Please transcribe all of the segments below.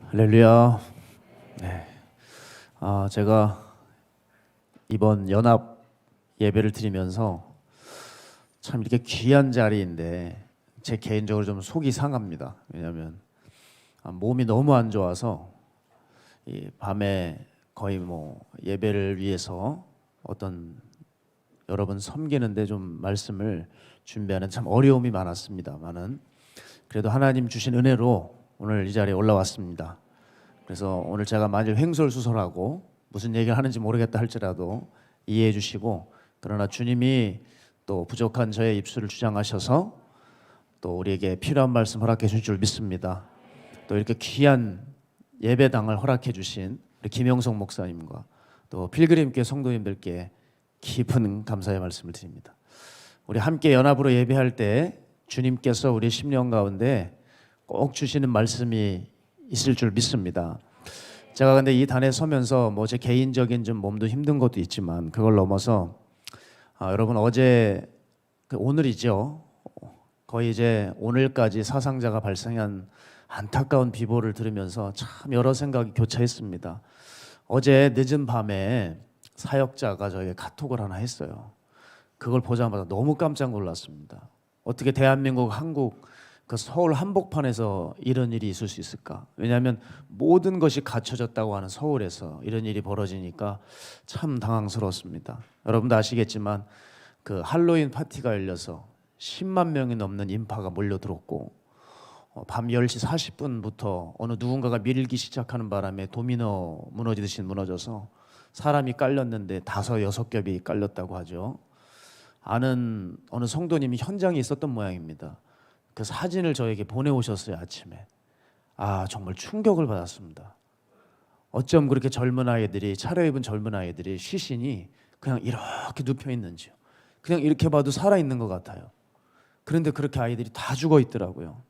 할렐루야. 네. 제가 이번 연합 예배를 드리면서 참 이렇게 귀한 자리인데 제 개인적으로 좀 속이 상합니다. 왜냐하면 몸이 너무 안 좋아서 이 밤에 거의 예배를 위해서 어떤 여러분 섬기는데 좀 말씀을 준비하는 참 어려움이 많았습니다만은 그래도 하나님 주신 은혜로 오늘 이 자리에 올라왔습니다. 그래서 오늘 제가 만일 횡설수설하고 무슨 얘기를 하는지 모르겠다 할지라도 이해해 주시고, 그러나 주님이 또 부족한 저의 입술을 주장하셔서 또 우리에게 필요한 말씀 허락해 주실 줄 믿습니다. 또 이렇게 귀한 예배당을 허락해 주신 우리 김영성 목사님과 또 필그림교회 성도님들께 깊은 감사의 말씀을 드립니다. 우리 함께 연합으로 예배할 때 주님께서 우리 심령 가운데 꼭 주시는 말씀이 있을 줄 믿습니다. 제가 근데 이 단에 서면서 제 개인적인 좀 몸도 힘든 것도 있지만 그걸 넘어서 여러분 어제 오늘이죠. 거의 이제 오늘까지 사상자가 발생한 안타까운 비보를 들으면서 참 여러 생각이 교차했습니다. 어제 늦은 밤에 사역자가 저에게 카톡을 하나 했어요. 그걸 보자마자 너무 깜짝 놀랐습니다. 어떻게 대한민국, 한국 그 서울 한복판에서 이런 일이 있을 수 있을까? 왜냐하면 모든 것이 갖춰졌다고 하는 서울에서 이런 일이 벌어지니까 참 당황스러웠습니다. 여러분도 아시겠지만 그 할로윈 파티가 열려서 10만 명이 넘는 인파가 몰려들었고 밤 10시 40분부터 어느 누군가가 밀기 시작하는 바람에 도미노 무너지듯이 무너져서 사람이 깔렸는데 5, 6겹이 깔렸다고 하죠. 아는 어느 성도님이 현장에 있었던 모양입니다. 그 사진을 저에게 보내오셨어요. 아침에. 정말 충격을 받았습니다. 어쩜 그렇게 젊은 아이들이, 차려입은 젊은 아이들이 시신이 그냥 이렇게 눕혀 있는지요. 그냥 이렇게 봐도 살아있는 것 같아요. 그런데 그렇게 아이들이 다 죽어 있더라고요.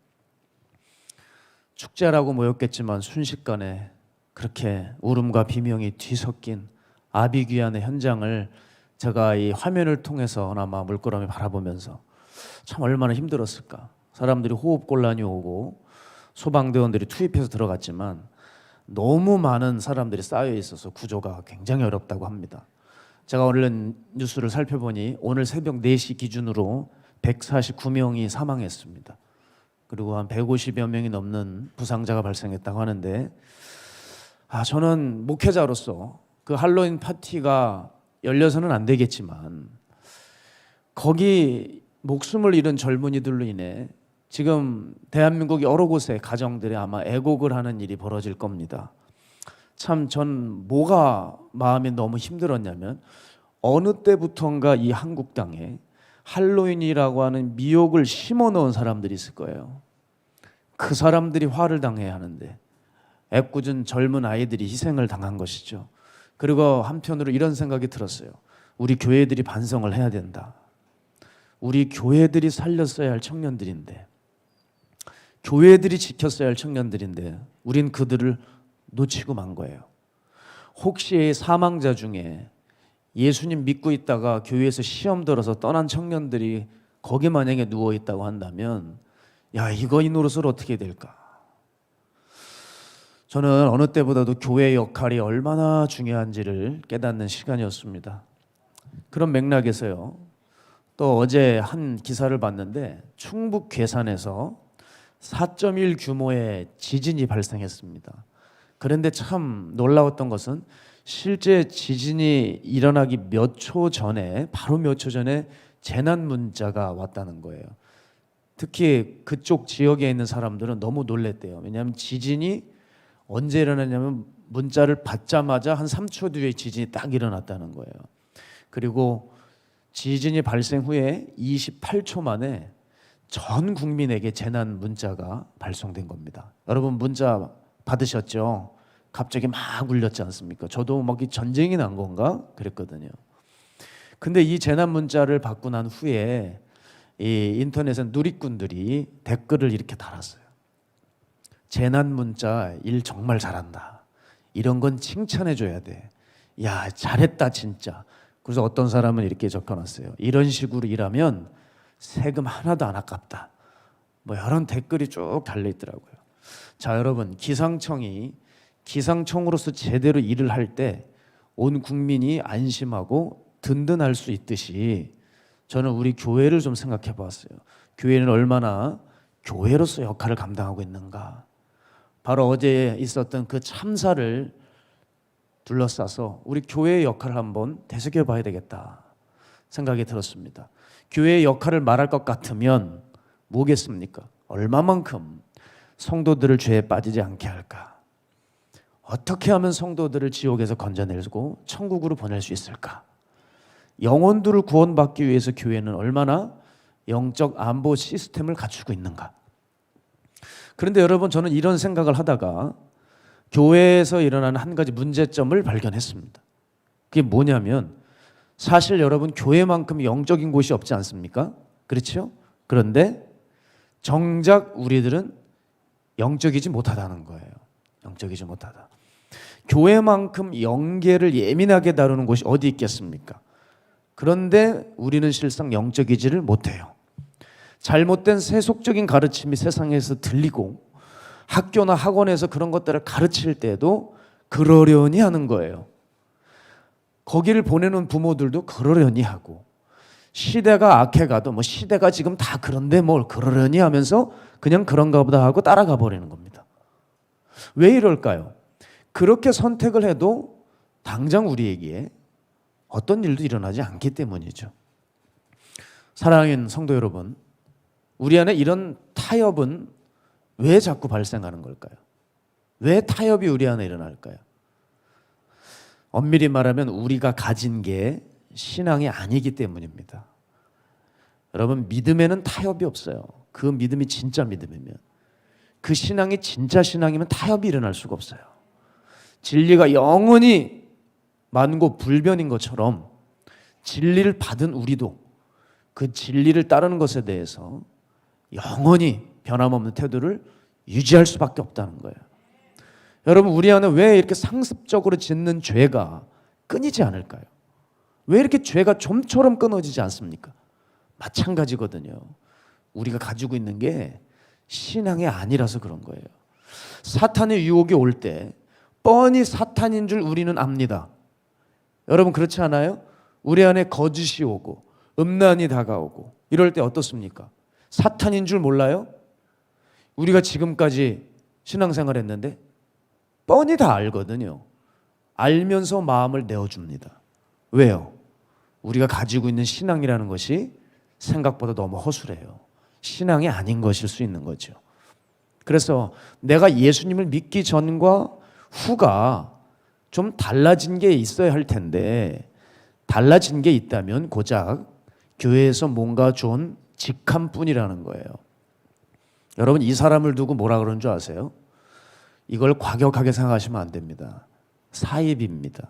축제라고 모였겠지만 순식간에 그렇게 울음과 비명이 뒤섞인 아비규환의 현장을 제가 이 화면을 통해서나마 물끄러미 바라보면서 참 얼마나 힘들었을까. 사람들이 호흡곤란이 오고 소방대원들이 투입해서 들어갔지만 너무 많은 사람들이 쌓여 있어서 구조가 굉장히 어렵다고 합니다. 제가 오늘 뉴스를 살펴보니 오늘 새벽 4시 기준으로 149명이 사망했습니다. 그리고 한 150여 명이 넘는 부상자가 발생했다고 하는데 저는 목회자로서 그 할로윈 파티가 열려서는 안 되겠지만 거기 목숨을 잃은 젊은이들로 인해 지금 대한민국 여러 곳에 가정들이 아마 애곡을 하는 일이 벌어질 겁니다. 참 전 뭐가 마음이 너무 힘들었냐면 어느 때부턴가 이 한국 땅에 할로윈이라고 하는 미혹을 심어 넣은 사람들이 있을 거예요. 그 사람들이 화를 당해야 하는데 애꿎은 젊은 아이들이 희생을 당한 것이죠. 그리고 한편으로 이런 생각이 들었어요. 우리 교회들이 반성을 해야 된다. 우리 교회들이 살렸어야 할 청년들인데, 교회들이 지켰어야 할 청년들인데 우린 그들을 놓치고 만 거예요. 혹시 사망자 중에 예수님 믿고 있다가 교회에서 시험 들어서 떠난 청년들이 거기 만약에 누워 있다고 한다면 이거 이 노릇을 어떻게 해야 될까? 저는 어느 때보다도 교회의 역할이 얼마나 중요한지를 깨닫는 시간이었습니다. 그런 맥락에서요. 또 어제 한 기사를 봤는데 충북 괴산에서 4.1 규모의 지진이 발생했습니다. 그런데 참 놀라웠던 것은 실제 지진이 일어나기 바로 몇 초 전에 재난 문자가 왔다는 거예요. 특히 그쪽 지역에 있는 사람들은 너무 놀랬대요. 왜냐하면 지진이 언제 일어났냐면 문자를 받자마자 한 3초 뒤에 지진이 딱 일어났다는 거예요. 그리고 지진이 발생 후에 28초 만에 전 국민에게 재난 문자가 발송된 겁니다. 여러분 문자 받으셨죠? 갑자기 막 울렸지 않습니까? 저도 이 전쟁이 난 건가? 그랬거든요. 근데 이 재난 문자를 받고 난 후에 이 인터넷에 누리꾼들이 댓글을 이렇게 달았어요. 재난 문자 일 정말 잘한다. 이런 건 칭찬해줘야 돼. 야, 잘했다 진짜. 그래서 어떤 사람은 이렇게 적어놨어요. 이런 식으로 일하면 세금 하나도 안 아깝다. 이런 댓글이 쭉 달려있더라고요. 자, 여러분, 기상청이 기상청으로서 제대로 일을 할 때 온 국민이 안심하고 든든할 수 있듯이 저는 우리 교회를 좀 생각해 봤어요. 교회는 얼마나 교회로서 역할을 감당하고 있는가. 바로 어제 있었던 그 참사를 둘러싸서 우리 교회의 역할을 한번 되새겨 봐야 되겠다 생각이 들었습니다. 교회의 역할을 말할 것 같으면 뭐겠습니까? 얼마만큼 성도들을 죄에 빠지지 않게 할까? 어떻게 하면 성도들을 지옥에서 건져내고 천국으로 보낼 수 있을까? 영혼들을 구원받기 위해서 교회는 얼마나 영적 안보 시스템을 갖추고 있는가? 그런데 여러분, 저는 이런 생각을 하다가 교회에서 일어나는 한 가지 문제점을 발견했습니다. 그게 뭐냐면, 사실 여러분, 교회만큼 영적인 곳이 없지 않습니까? 그렇죠? 그런데 정작 우리들은 영적이지 못하다는 거예요. 영적이지 못하다. 교회만큼 영계를 예민하게 다루는 곳이 어디 있겠습니까? 그런데 우리는 실상 영적이지를 못해요. 잘못된 세속적인 가르침이 세상에서 들리고 학교나 학원에서 그런 것들을 가르칠 때도 그러려니 하는 거예요. 거기를 보내는 부모들도 그러려니 하고, 시대가 악해가도 뭐 시대가 지금 다 그런데 뭘 그러려니 하면서 그냥 그런가 보다 하고 따라가 버리는 겁니다. 왜 이럴까요? 그렇게 선택을 해도 당장 우리에게 어떤 일도 일어나지 않기 때문이죠. 사랑하는 성도 여러분, 우리 안에 이런 타협은 왜 자꾸 발생하는 걸까요? 왜 타협이 우리 안에 일어날까요? 엄밀히 말하면 우리가 가진 게 신앙이 아니기 때문입니다. 여러분, 믿음에는 타협이 없어요. 그 믿음이 진짜 믿음이면, 그 신앙이 진짜 신앙이면 타협이 일어날 수가 없어요. 진리가 영원히 만고불변인 것처럼 진리를 받은 우리도 그 진리를 따르는 것에 대해서 영원히 변함없는 태도를 유지할 수밖에 없다는 거예요. 여러분, 우리 안에 왜 이렇게 상습적으로 짓는 죄가 끊이지 않을까요? 왜 이렇게 죄가 좀처럼 끊어지지 않습니까? 마찬가지거든요. 우리가 가지고 있는 게 신앙이 아니라서 그런 거예요. 사탄의 유혹이 올 때 뻔히 사탄인 줄 우리는 압니다. 여러분, 그렇지 않아요? 우리 안에 거짓이 오고 음란이 다가오고 이럴 때 어떻습니까? 사탄인 줄 몰라요? 우리가 지금까지 신앙생활 했는데 뻔히 다 알거든요. 알면서 마음을 내어줍니다. 왜요? 우리가 가지고 있는 신앙이라는 것이 생각보다 너무 허술해요. 신앙이 아닌 것일 수 있는 거죠. 그래서 내가 예수님을 믿기 전과 후가 좀 달라진 게 있어야 할 텐데, 달라진 게 있다면 고작 교회에서 뭔가 좀 직함뿐이라는 거예요. 여러분, 이 사람을 두고 뭐라 그러는 줄 아세요? 이걸 과격하게 생각하시면 안 됩니다. 사이비입니다.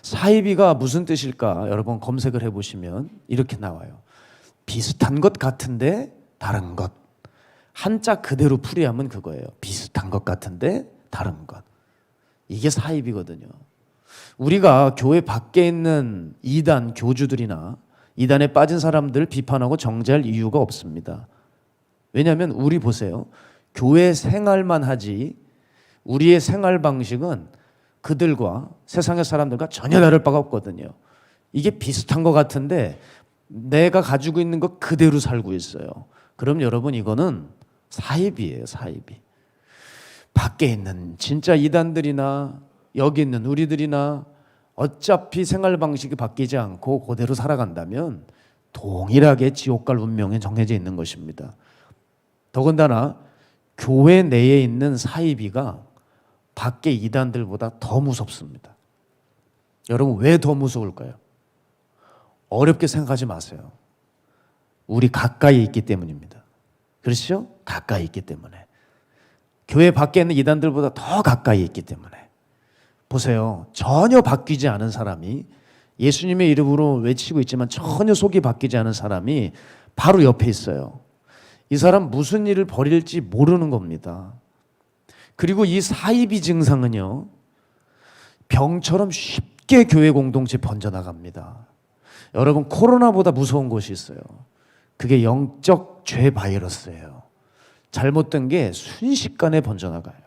사이비가 무슨 뜻일까? 여러분 검색을 해보시면 이렇게 나와요. 비슷한 것 같은데 다른 것. 한자 그대로 풀이하면 그거예요. 비슷한 것 같은데 다른 것. 이게 사입이거든요. 우리가 교회 밖에 있는 이단 교주들이나 이단에 빠진 사람들 비판하고 정죄할 이유가 없습니다. 왜냐하면 우리 보세요. 교회 생활만 하지 우리의 생활 방식은 그들과 세상의 사람들과 전혀 다를 바가 없거든요. 이게 비슷한 것 같은데 내가 가지고 있는 것 그대로 살고 있어요. 그럼 여러분, 이거는 사입이에요. 사입이. 밖에 있는 진짜 이단들이나 여기 있는 우리들이나 어차피 생활 방식이 바뀌지 않고 그대로 살아간다면 동일하게 지옥 갈 운명에 정해져 있는 것입니다. 더군다나 교회 내에 있는 사이비가 밖에 이단들보다 더 무섭습니다. 여러분, 왜 더 무서울까요? 어렵게 생각하지 마세요. 우리 가까이 있기 때문입니다. 그렇죠? 가까이 있기 때문에. 교회 밖에 있는 이단들보다 더 가까이 있기 때문에. 보세요. 전혀 바뀌지 않은 사람이, 예수님의 이름으로 외치고 있지만 전혀 속이 바뀌지 않은 사람이 바로 옆에 있어요. 이 사람 무슨 일을 벌일지 모르는 겁니다. 그리고 이 사이비 증상은요, 병처럼 쉽게 교회 공동체에 번져나갑니다. 여러분, 코로나보다 무서운 것이 있어요. 그게 영적 죄 바이러스예요. 잘못된 게 순식간에 번져나가요.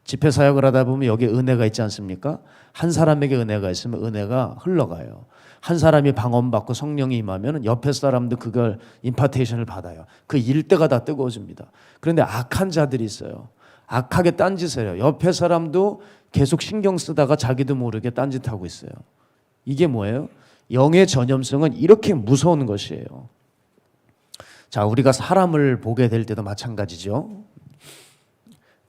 집회 사역을 하다 보면 여기에 은혜가 있지 않습니까? 한 사람에게 은혜가 있으면 은혜가 흘러가요. 한 사람이 방언받고 성령이 임하면 옆에 사람도 그걸 임파테이션을 받아요. 그 일대가 다 뜨거워집니다. 그런데 악한 자들이 있어요. 악하게 딴짓을 해요. 옆에 사람도 계속 신경 쓰다가 자기도 모르게 딴짓하고 있어요. 이게 뭐예요? 영의 전염성은 이렇게 무서운 것이에요. 자, 우리가 사람을 보게 될 때도 마찬가지죠.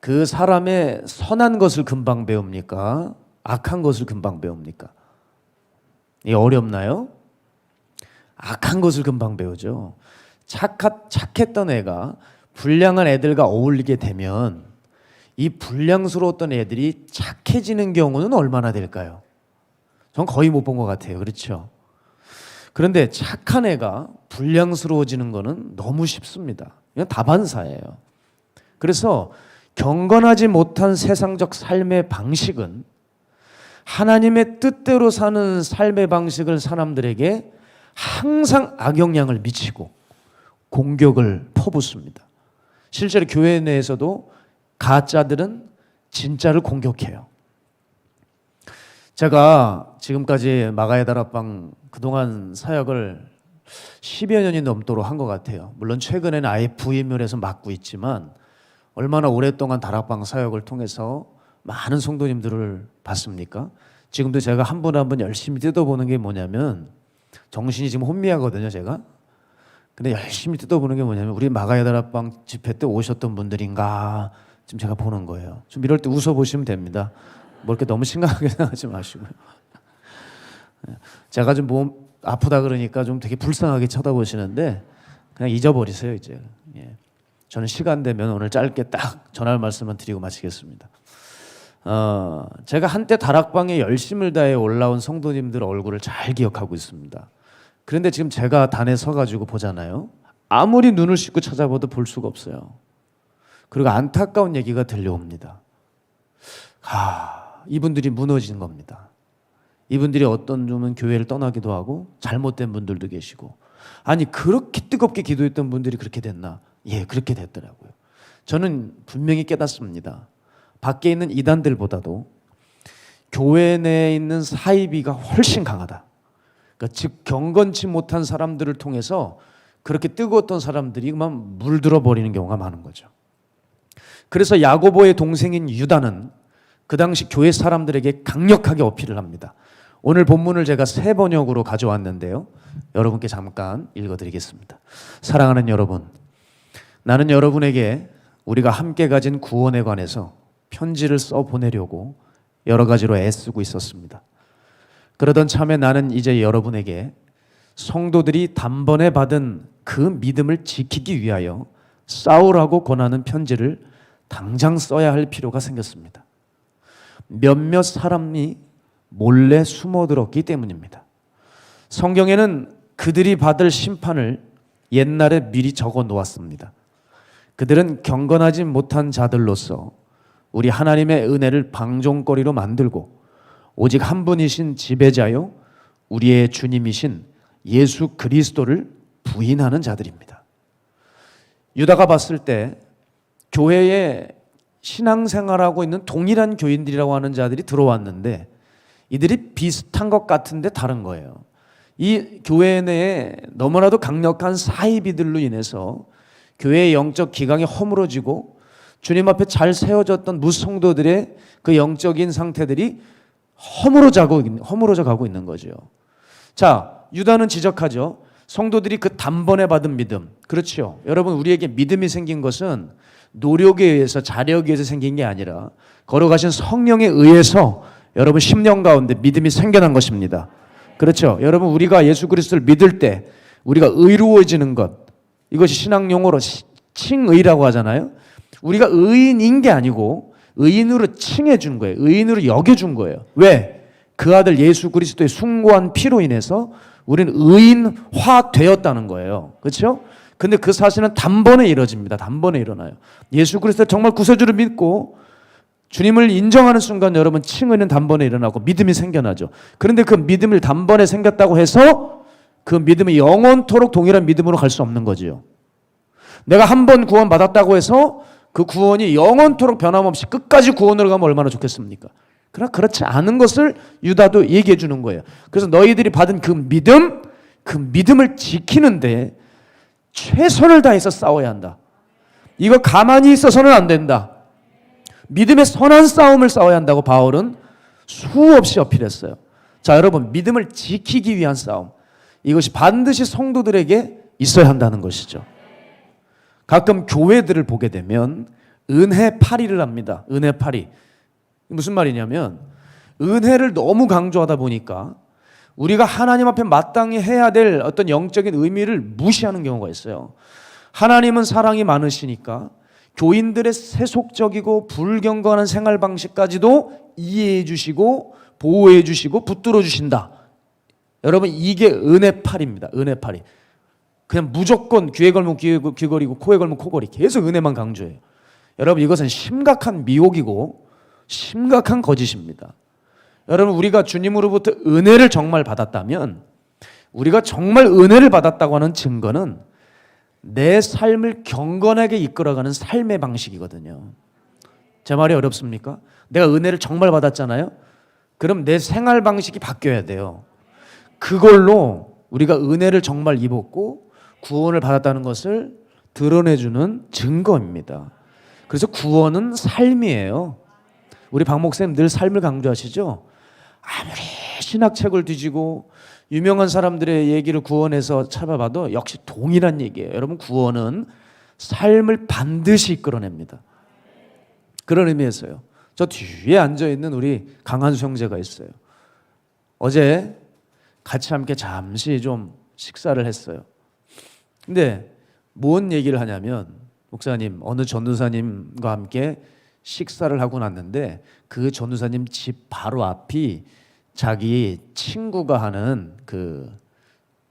그 사람의 선한 것을 금방 배웁니까? 악한 것을 금방 배웁니까? 이게 어렵나요? 악한 것을 금방 배우죠. 착했던 애가 불량한 애들과 어울리게 되면 이 불량스러웠던 애들이 착해지는 경우는 얼마나 될까요? 전 거의 못 본 것 같아요. 그렇죠? 그런데 착한 애가 불량스러워지는 거는 너무 쉽습니다. 이건 다반사예요. 그래서 경건하지 못한 세상적 삶의 방식은 하나님의 뜻대로 사는 삶의 방식을 사람들에게 항상 악영향을 미치고 공격을 퍼붓습니다. 실제로 교회 내에서도 가짜들은 진짜를 공격해요. 제가 지금까지 마가의 다락방 그동안 사역을 10여 년이 넘도록 한 것 같아요. 물론 최근에는 아예 부임을 해서 맡고 있지만 얼마나 오랫동안 다락방 사역을 통해서 많은 성도님들을 봤습니까? 지금도 제가 한 분 한 분 열심히 뜯어보는 게 뭐냐면, 정신이 지금 혼미하거든요, 제가. 근데 열심히 뜯어보는 게 뭐냐면 우리 마가의 다락방 집회 때 오셨던 분들인가 지금 제가 보는 거예요. 좀 이럴 때 웃어보시면 됩니다. 뭐 이렇게 너무 심각하게 생각하지 마시고요. 제가 좀 몸 아프다 그러니까 좀 되게 불쌍하게 쳐다보시는데 그냥 잊어버리세요 이제. 예. 저는 시간 되면 오늘 짧게 딱 전할 말씀만 드리고 마치겠습니다. 제가 한때 다락방에 열심을 다해 올라온 성도님들 얼굴을 잘 기억하고 있습니다. 그런데 지금 제가 단에 서가지고 보잖아요. 아무리 눈을 씻고 찾아봐도 볼 수가 없어요. 그리고 안타까운 얘기가 들려옵니다. 이분들이 무너진 겁니다. 이분들이 어떤 점은 교회를 떠나기도 하고 잘못된 분들도 계시고, 아니 그렇게 뜨겁게 기도했던 분들이 그렇게 됐나? 예, 그렇게 됐더라고요. 저는 분명히 깨닫습니다. 밖에 있는 이단들보다도 교회 내에 있는 사이비가 훨씬 강하다. 그러니까 즉 경건치 못한 사람들을 통해서 그렇게 뜨거웠던 사람들이 그만 물들어 버리는 경우가 많은 거죠. 그래서 야고보의 동생인 유다는 그 당시 교회 사람들에게 강력하게 어필을 합니다. 오늘 본문을 제가 새 번역으로 가져왔는데요. 여러분께 잠깐 읽어드리겠습니다. 사랑하는 여러분, 나는 여러분에게 우리가 함께 가진 구원에 관해서 편지를 써 보내려고 여러 가지로 애쓰고 있었습니다. 그러던 참에 나는 이제 여러분에게 성도들이 단번에 받은 그 믿음을 지키기 위하여 싸우라고 권하는 편지를 당장 써야 할 필요가 생겼습니다. 몇몇 사람이 몰래 숨어들었기 때문입니다. 성경에는 그들이 받을 심판을 옛날에 미리 적어 놓았습니다. 그들은 경건하지 못한 자들로서 우리 하나님의 은혜를 방종거리로 만들고 오직 한 분이신 지배자요 우리의 주님이신 예수 그리스도를 부인하는 자들입니다. 유다가 봤을 때 교회에 신앙생활하고 있는 동일한 교인들이라고 하는 자들이 들어왔는데 이들이 비슷한 것 같은데 다른 거예요. 이 교회 내에 너무나도 강력한 사이비들로 인해서 교회의 영적 기강이 허물어지고 주님 앞에 잘 세워졌던 무성도들의 그 영적인 상태들이 허물어져 가고 있는 거죠. 자, 유다는 지적하죠. 성도들이 그 단번에 받은 믿음. 그렇죠. 여러분, 우리에게 믿음이 생긴 것은 노력에 의해서, 자력에 의해서 생긴 게 아니라 걸어가신 성령에 의해서 여러분 심령 가운데 믿음이 생겨난 것입니다. 그렇죠. 여러분, 우리가 예수 그리스도를 믿을 때 우리가 의로워지는 것, 이것이 신학 용어로 칭의라고 하잖아요. 우리가 의인인 게 아니고 의인으로 칭해 준 거예요. 의인으로 여겨 준 거예요. 왜? 그 아들 예수 그리스도의 숭고한 피로 인해서 우리는 의인화 되었다는 거예요. 그렇죠? 근데 그 사실은 단번에 이루어집니다. 단번에 일어나요. 예수 그리스도 정말 구세주를 믿고 주님을 인정하는 순간 여러분 칭의는 단번에 일어나고 믿음이 생겨나죠. 그런데 그 믿음을 단번에 생겼다고 해서 그 믿음이 영원토록 동일한 믿음으로 갈 수 없는 거지요. 내가 한 번 구원 받았다고 해서 그 구원이 영원토록 변함없이 끝까지 구원으로 가면 얼마나 좋겠습니까? 그러나 그렇지 않은 것을 유다도 얘기해 주는 거예요. 그래서 너희들이 받은 그 믿음을 지키는데 최선을 다해서 싸워야 한다. 이거 가만히 있어서는 안 된다. 믿음의 선한 싸움을 싸워야 한다고 바울은 수없이 어필했어요. 자, 여러분, 믿음을 지키기 위한 싸움, 이것이 반드시 성도들에게 있어야 한다는 것이죠. 가끔 교회들을 보게 되면 은혜 파리를 합니다. 은혜 파리. 무슨 말이냐면 은혜를 너무 강조하다 보니까 우리가 하나님 앞에 마땅히 해야 될 어떤 영적인 의미를 무시하는 경우가 있어요. 하나님은 사랑이 많으시니까 교인들의 세속적이고 불경건한 생활 방식까지도 이해해 주시고 보호해 주시고 붙들어 주신다. 여러분, 이게 은혜팔입니다. 은혜팔이. 그냥 무조건 귀에 걸면 귀걸이고 코에 걸면 코걸이, 계속 은혜만 강조해요. 여러분, 이것은 심각한 미혹이고 심각한 거짓입니다. 여러분, 우리가 주님으로부터 은혜를 정말 받았다면, 우리가 정말 은혜를 받았다고 하는 증거는 내 삶을 경건하게 이끌어가는 삶의 방식이거든요. 제 말이 어렵습니까? 내가 은혜를 정말 받았잖아요. 그럼 내 생활 방식이 바뀌어야 돼요. 그걸로 우리가 은혜를 정말 입었고 구원을 받았다는 것을 드러내주는 증거입니다. 그래서 구원은 삶이에요. 우리 박 목사님 늘 삶을 강조하시죠? 아무리 신학책을 뒤지고 유명한 사람들의 얘기를 구원해서 찾아봐도 역시 동일한 얘기예요. 여러분, 구원은 삶을 반드시 이끌어냅니다. 그런 의미에서요. 저 뒤에 앉아있는 우리 강한수 형제가 있어요. 어제 같이 함께 잠시 좀 식사를 했어요. 근데 뭔 얘기를 하냐면, 목사님, 어느 전도사님과 함께 식사를 하고 났는데 그 전도사님 집 바로 앞이 자기 친구가 하는 그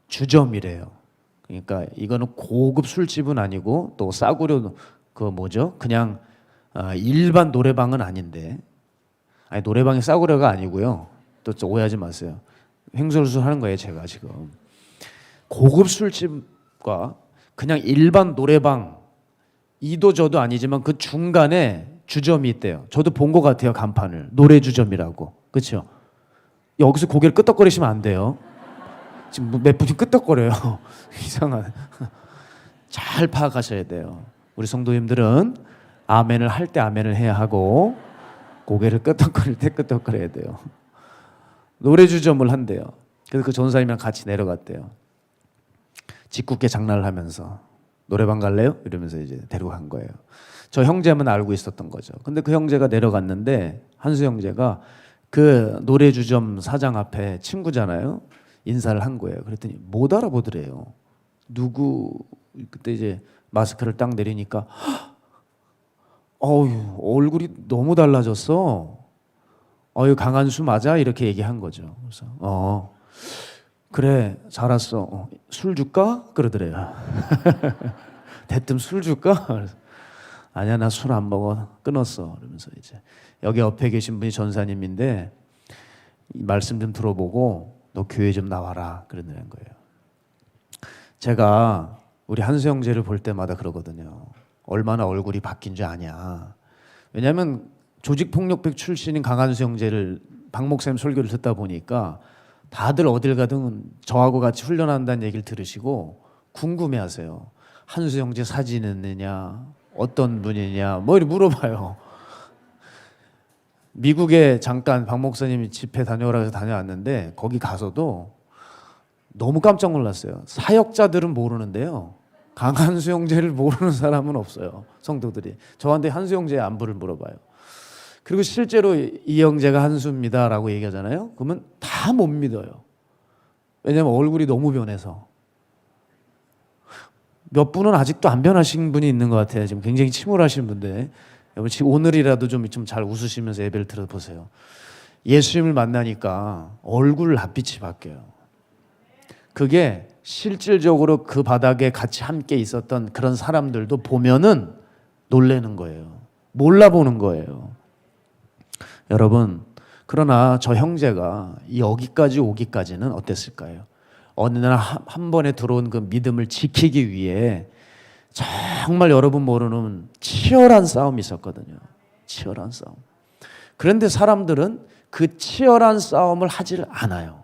주점이래요. 그러니까 이거는 고급 술집은 아니고 또 싸구려 그 뭐죠? 그냥 일반 노래방은 아닌데, 아니 노래방이 싸구려가 아니고요. 또 오해하지 마세요. 횡설수설 하는 거예요, 제가 지금. 고급 술집과 그냥 일반 노래방, 이도 저도 아니지만 그 중간에 주점이 있대요. 저도 본 것 같아요, 간판을. 노래 주점이라고. 그렇죠? 여기서 고개를 끄덕거리시면 안 돼요. 지금 몇 분이 끄덕거려요. 이상한. 잘 파악하셔야 돼요. 우리 성도님들은 아멘을 할 때 아멘을 해야 하고 고개를 끄덕거릴 때 끄덕거려야 돼요. 노래 주점을 한대요. 그래서 그 전사님이랑 같이 내려갔대요. 짓궂게 장난을 하면서 노래방 갈래요? 이러면서 이제 데리고 간 거예요. 저 형제만 알고 있었던 거죠. 근데 그 형제가 내려갔는데, 한수 형제가 그 노래 주점 사장 앞에 친구잖아요. 인사를 한 거예요. 그랬더니 못 알아보더래요. 누구? 그때 이제 마스크를 딱 내리니까 어휴, 얼굴이 너무 달라졌어. 어휴, 강한수 맞아? 이렇게 얘기한 거죠. 그래서 그래, 잘 왔어. 술 줄까? 그러더래요. 대뜸 술 줄까? 그래서, 아니야, 나 술 안 먹어. 끊었어. 그러면서 이제 여기 옆에 계신 분이 전사님인데 말씀 좀 들어보고 너 교회 좀 나와라. 그러는 거예요. 제가 우리 한수 형제를 볼 때마다 그러거든요. 얼마나 얼굴이 바뀐 줄 아냐. 왜냐하면 조직폭력배 출신인 강한수 형제를 박 목사님 설교를 듣다 보니까 다들 어딜 가든 저하고 같이 훈련한다는 얘기를 들으시고 궁금해하세요. 한수 형제 사진 있느냐, 어떤 분이냐, 뭐 이렇게 물어봐요. 미국에 잠깐 박 목사님이 집회 다녀오라 해서 다녀왔는데 거기 가서도 너무 깜짝 놀랐어요. 사역자들은 모르는데요, 강한수 형제를 모르는 사람은 없어요. 성도들이 저한테 한수 형제의 안부를 물어봐요. 그리고 실제로 이 형제가 한수입니다라고 얘기하잖아요. 그러면 다 못 믿어요. 왜냐하면 얼굴이 너무 변해서. 몇 분은 아직도 안 변하신 분이 있는 것 같아요. 지금 굉장히 침울하신 분들. 여러분, 오늘이라도 좀 잘 웃으시면서 예배를 들어보세요. 예수님을 만나니까 얼굴 낯빛이 바뀌어요. 그게 실질적으로 그 바닥에 같이 함께 있었던 그런 사람들도 보면은 놀라는 거예요. 몰라보는 거예요. 여러분, 그러나 저 형제가 여기까지 오기까지는 어땠을까요? 어느 날 한 번에 들어온 그 믿음을 지키기 위해 정말 여러분 모르는 치열한 싸움이 있었거든요. 치열한 싸움. 그런데 사람들은 그 치열한 싸움을 하질 않아요.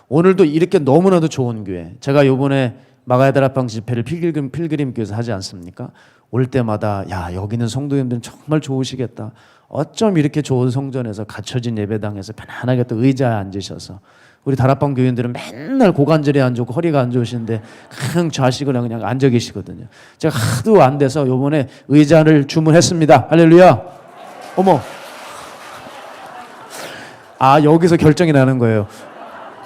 오늘도 이렇게 너무나도 좋은 교회, 제가 요번에 마가다락방 집회를 필그림교회에서 하지 않습니까? 올 때마다 야, 여기 있는 성도님들은 정말 좋으시겠다. 어쩜 이렇게 좋은 성전에서 갖춰진 예배당에서 편안하게 또 의자에 앉으셔서, 우리 다락방 교인들은 맨날 고관절에 안 좋고 허리가 안 좋으신데 그냥 좌식을 그냥 앉아 계시거든요. 제가 하도 안 돼서 요번에 의자를 주문했습니다. 할렐루야. 어머. 아, 여기서 결정이 나는 거예요.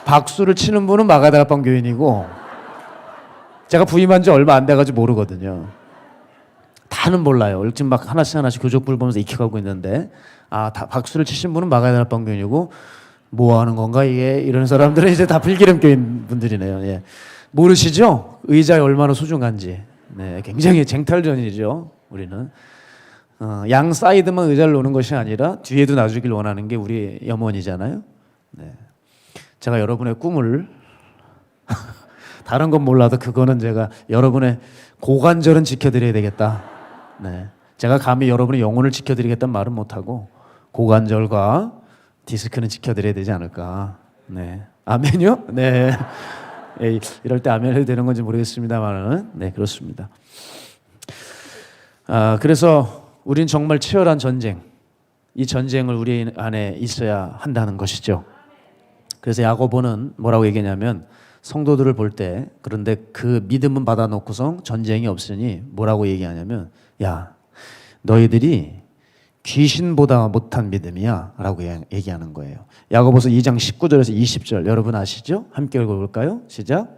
박수를 치는 분은 마가다락방 교인이고, 제가 부임한 지 얼마 안 돼가지고 모르거든요. 다는 몰라요. 지금 막 하나씩 교족부를 보면서 익혀가고 있는데, 아, 다 박수를 치신 분은 마가다락방 교인이고, 뭐 하는 건가 이게, 이런 사람들은 이제 다 필기름 교인 분들이네요. 예. 모르시죠? 의자에 얼마나 소중한지. 네, 굉장히 쟁탈전이죠. 우리는 양 사이드만 의자를 놓는 것이 아니라 뒤에도 놔주길 원하는 게 우리 염원이잖아요. 네. 제가 여러분의 꿈을 다른 건 몰라도 그거는 제가 여러분의 고관절은 지켜드려야 되겠다. 네. 제가 감히 여러분의 영혼을 지켜드리겠다는 말은 못하고 고관절과 디스크는 지켜드려야 되지 않을까. 네. 아멘요? 네. 예, 이럴 때 아멘 해도 되는 건지 모르겠습니다만은, 네, 그렇습니다. 그래서 우린 정말 치열한 전쟁, 이 전쟁을 우리 안에 있어야 한다는 것이죠. 그래서 야고보는 뭐라고 얘기하냐면, 성도들을 볼 때, 그런데 그 믿음은 받아놓고서 전쟁이 없으니 뭐라고 얘기하냐면, 야, 너희들이 귀신보다 못한 믿음이야 라고 얘기하는 거예요. 야고보서 2장 19절에서 20절 여러분 아시죠? 함께 읽어볼까요? 시작.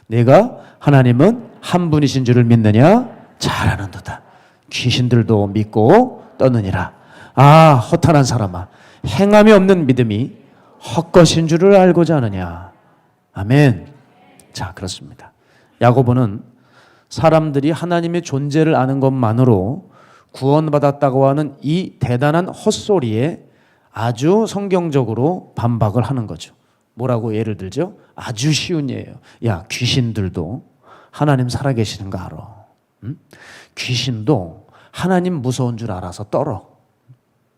내가 하나님은 한 분이신 줄을 믿느냐? 잘 아는도다. 귀신들도 믿고 떠느니라. 아, 허탄한 사람아, 행함이 없는 믿음이 헛것인 줄을 알고자 하느냐. 아멘. 자, 그렇습니다. 야고보는 사람들이 하나님의 존재를 아는 것만으로 구원받았다고 하는 이 대단한 헛소리에 아주 성경적으로 반박을 하는 거죠. 뭐라고 예를 들죠? 아주 쉬운 예예요. 야, 귀신들도 하나님 살아계시는 거 알아. 응? 귀신도 하나님 무서운 줄 알아서 떨어.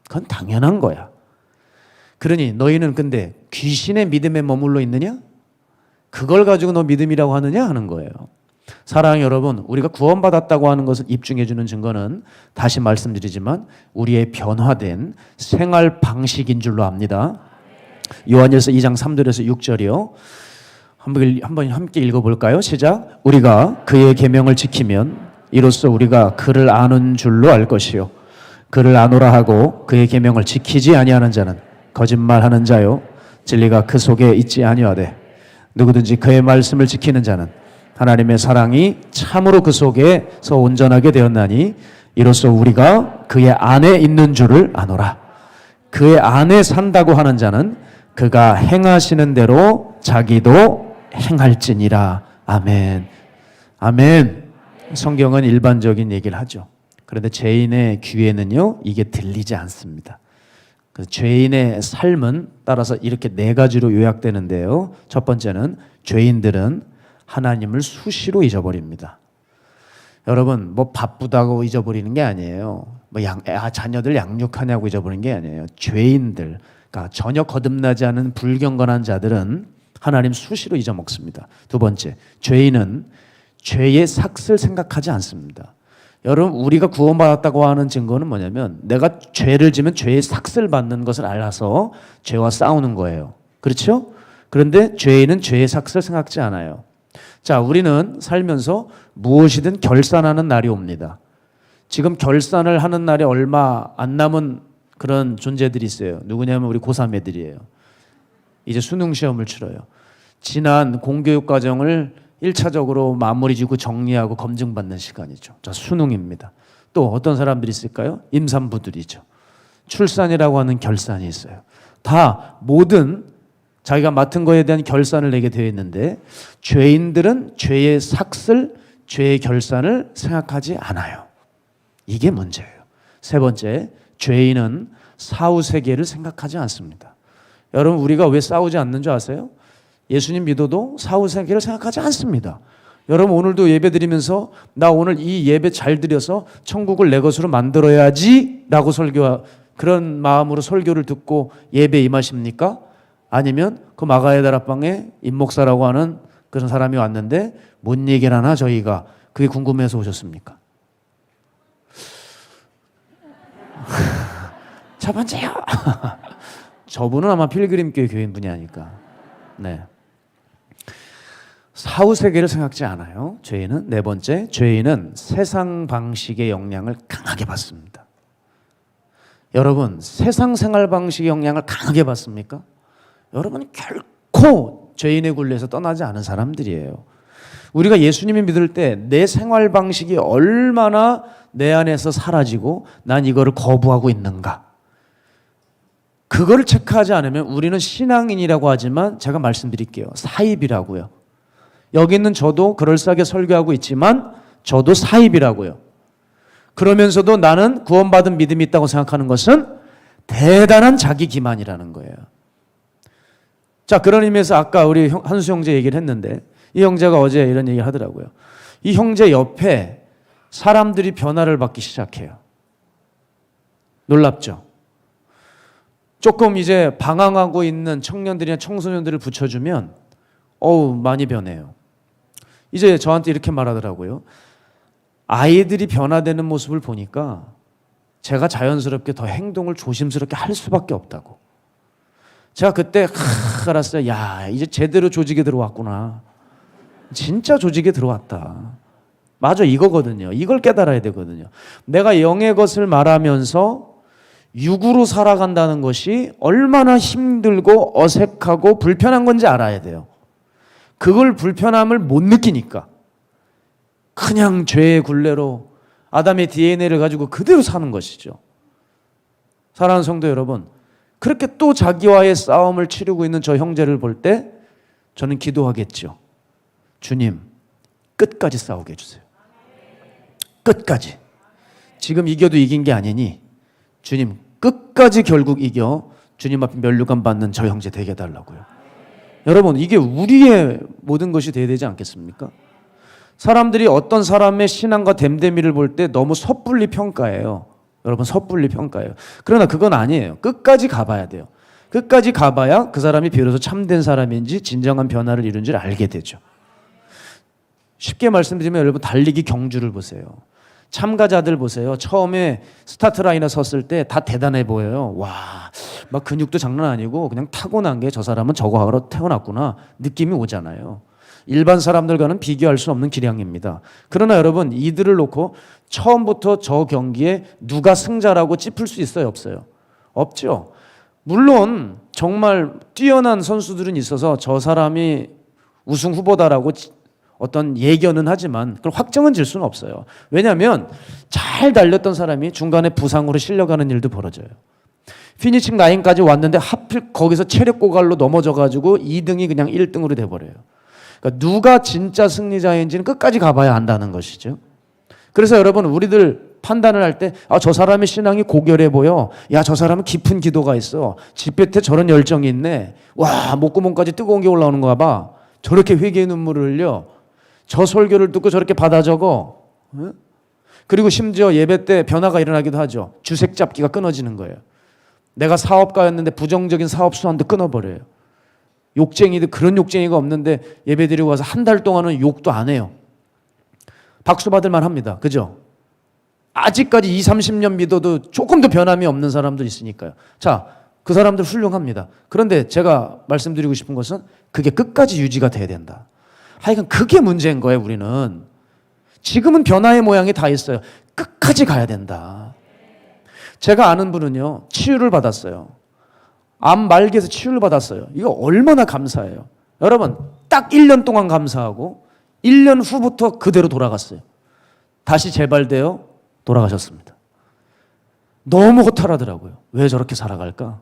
그건 당연한 거야. 그러니 너희는 근데 귀신의 믿음에 머물러 있느냐? 그걸 가지고 너 믿음이라고 하느냐 하는 거예요. 사랑하는 여러분, 우리가 구원받았다고 하는 것을 입증해 주는 증거는 다시 말씀드리지만 우리의 변화된 생활 방식인 줄로 압니다. 요한일서 2장 3절에서 6절이요. 한번 함께 읽어볼까요? 시작. 우리가 그의 계명을 지키면 이로써 우리가 그를 아는 줄로 알 것이요. 그를 아노라 하고 그의 계명을 지키지 아니하는 자는 거짓말하는 자요. 진리가 그 속에 있지 아니하되 누구든지 그의 말씀을 지키는 자는 하나님의 사랑이 참으로 그 속에서 온전하게 되었나니 이로써 우리가 그의 안에 있는 줄을 아노라. 그의 안에 산다고 하는 자는 그가 행하시는 대로 자기도 행할지니라. 아멘. 아멘. 성경은 일반적인 얘기를 하죠. 그런데 죄인의 귀에는요, 이게 들리지 않습니다. 그래서 죄인의 삶은 따라서 이렇게 네 가지로 요약되는데요. 첫 번째는 죄인들은 하나님을 수시로 잊어버립니다. 여러분, 뭐 바쁘다고 잊어버리는 게 아니에요. 뭐 자녀들 양육하냐고 잊어버리는 게 아니에요. 죄인들, 그러니까 전혀 거듭나지 않은 불경건한 자들은 하나님 수시로 잊어먹습니다. 두 번째, 죄인은 죄의 삭을 생각하지 않습니다. 여러분, 우리가 구원받았다고 하는 증거는 뭐냐면 내가 죄를 지면 죄의 삭을 받는 것을 알아서 죄와 싸우는 거예요. 그렇죠? 그런데 죄인은 죄의 삭을 생각지 않아요. 자, 우리는 살면서 무엇이든 결산하는 날이 옵니다. 지금 결산을 하는 날이 얼마 안 남은 그런 존재들이 있어요. 누구냐면 우리 고3 애들이에요. 이제 수능 시험을 치러요. 지난 공교육 과정을 1차적으로 마무리 짓고 정리하고 검증받는 시간이죠. 자, 수능입니다. 또 어떤 사람들이 있을까요? 임산부들이죠. 출산이라고 하는 결산이 있어요. 다 모든 자기가 맡은 거에 대한 결산을 내게 되어 있는데 죄인들은 죄의 삭을, 죄의 결산을 생각하지 않아요. 이게 문제예요. 세 번째, 죄인은 사후세계를 생각하지 않습니다. 여러분, 우리가 왜 싸우지 않는 줄 아세요? 예수님 믿어도 사후세계를 생각하지 않습니다. 여러분 오늘도 예배 드리면서 나 오늘 이 예배 잘 드려서 천국을 내 것으로 만들어야지 라고 그런 마음으로 설교를 듣고 예배 임하십니까? 아니면 그 마가의 다락방에 임목사라고 하는 그런 사람이 왔는데 뭔 얘기를 하나 저희가 그게 궁금해서 오셨습니까? 첫 번째요. 저분은 아마 필그림교회 교인분이 아닐까. 네. 사후세계를 생각지 않아요. 죄인은 네 번째, 죄인은 세상 방식의 영향을 강하게 받습니다. 여러분, 세상 생활 방식의 영향을 강하게 받습니까? 여러분 결코 죄인의 굴레에서 떠나지 않은 사람들이에요. 우리가 예수님을 믿을 때 내 생활 방식이 얼마나 내 안에서 사라지고 난 이거를 거부하고 있는가, 그거를 체크하지 않으면 우리는 신앙인이라고 하지만 제가 말씀드릴게요. 사입이라고요. 여기 있는 저도 그럴싸하게 설교하고 있지만 저도 사입이라고요. 그러면서도 나는 구원받은 믿음이 있다고 생각하는 것은 대단한 자기 기만이라는 거예요. 자, 그런 의미에서 아까 우리 한수 형제 얘기를 했는데 이 형제가 어제 이런 얘기를 하더라고요. 이 형제 옆에 사람들이 변화를 받기 시작해요. 놀랍죠? 조금 이제 방황하고 있는 청년들이나 청소년들을 붙여주면 많이 변해요. 이제 저한테 이렇게 말하더라고요. 아이들이 변화되는 모습을 보니까 제가 자연스럽게 더 행동을 조심스럽게 할 수밖에 없다고. 제가 그때 알았어요. 야, 이제 제대로 조직에 들어왔구나. 진짜 조직에 들어왔다. 맞아, 이거거든요. 이걸 깨달아야 되거든요. 내가 영의 것을 말하면서 육으로 살아간다는 것이 얼마나 힘들고 어색하고 불편한 건지 알아야 돼요. 그걸 불편함을 못 느끼니까 그냥 죄의 굴레로 아담의 DNA를 가지고 그대로 사는 것이죠. 사랑하는 성도 여러분, 그렇게 또 자기와의 싸움을 치르고 있는 저 형제를 볼 때 저는 기도하겠죠. 주님, 끝까지 싸우게 해주세요. 끝까지. 지금 이겨도 이긴 게 아니니 주님, 끝까지 결국 이겨 주님 앞에 면류관 받는 저 형제 되게 해달라고요. 여러분, 이게 우리의 모든 것이 돼야 되지 않겠습니까? 사람들이 어떤 사람의 신앙과 됨됨이를 볼 때 너무 섣불리 평가해요. 여러분, 섣불리 평가해요. 그러나 그건 아니에요. 끝까지 가봐야 돼요. 끝까지 가봐야 그 사람이 비로소 참된 사람인지 진정한 변화를 이룬 줄 알게 되죠. 쉽게 말씀드리면 여러분, 달리기 경주를 보세요. 참가자들 보세요. 처음에 스타트 라인에 섰을 때 다 대단해 보여요. 와, 막 근육도 장난 아니고 그냥 타고난 게 저 사람은 저거 하러 태어났구나 느낌이 오잖아요. 일반 사람들과는 비교할 수 없는 기량입니다. 그러나 여러분, 이들을 놓고 처음부터 저 경기에 누가 승자라고 짚을 수 있어요? 없어요? 없죠. 물론 정말 뛰어난 선수들은 있어서 저 사람이 우승 후보다라고 어떤 예견은 하지만 그걸 확정은 질 수는 없어요. 왜냐하면 잘 달렸던 사람이 중간에 부상으로 실려가는 일도 벌어져요. 피니칭 라인까지 왔는데 하필 거기서 체력 고갈로 넘어져가지고 2등이 그냥 1등으로 돼버려요. 그러니까 누가 진짜 승리자인지는 끝까지 가봐야 안다는 것이죠. 그래서 여러분, 우리들 판단을 할 때 저 사람의 신앙이 고결해 보여. 야, 저 사람은 깊은 기도가 있어. 집볕에 저런 열정이 있네. 와, 목구멍까지 뜨거운 게 올라오는 거 봐. 저렇게 회개의 눈물을 흘려. 저 설교를 듣고 저렇게 받아 적어. 그리고 심지어 예배 때 변화가 일어나기도 하죠. 주색 잡기가 끊어지는 거예요. 내가 사업가였는데 부정적인 사업 수완도 끊어버려요. 욕쟁이들, 그런 욕쟁이가 없는데 예배 드리고 와서 한 달 동안은 욕도 안 해요. 박수 받을 만 합니다. 그죠? 아직까지 20, 30년 믿어도 조금도 변함이 없는 사람들 있으니까요. 자, 그 사람들 훌륭합니다. 그런데 제가 말씀드리고 싶은 것은 그게 끝까지 유지가 돼야 된다. 하여간 그게 문제인 거예요. 우리는 지금은 변화의 모양이 다 있어요. 끝까지 가야 된다. 제가 아는 분은요, 치유를 받았어요. 암 말기에서 치유를 받았어요. 이거 얼마나 감사해요. 여러분, 딱 1년 동안 감사하고 1년 후부터 그대로 돌아갔어요. 다시 재발되어 돌아가셨습니다. 너무 허탈하더라고요. 왜 저렇게 살아갈까?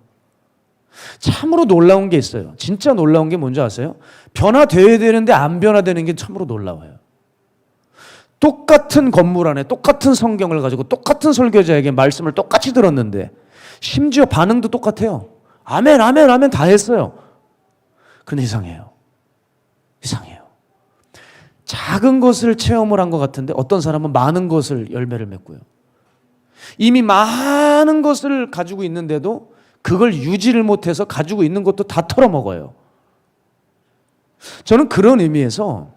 참으로 놀라운 게 있어요. 진짜 놀라운 게 뭔지 아세요? 변화되어야 되는데 안 변화되는 게 참으로 놀라워요. 똑같은 건물 안에 똑같은 성경을 가지고 똑같은 설교자에게 말씀을 똑같이 들었는데 심지어 반응도 똑같아요. 아멘, 아멘, 아멘 다 했어요. 그런데 이상해요. 이상해요. 작은 것을 체험을 한 것 같은데 어떤 사람은 많은 것을 열매를 맺고요. 이미 많은 것을 가지고 있는데도 그걸 유지를 못해서 가지고 있는 것도 다 털어먹어요. 저는 그런 의미에서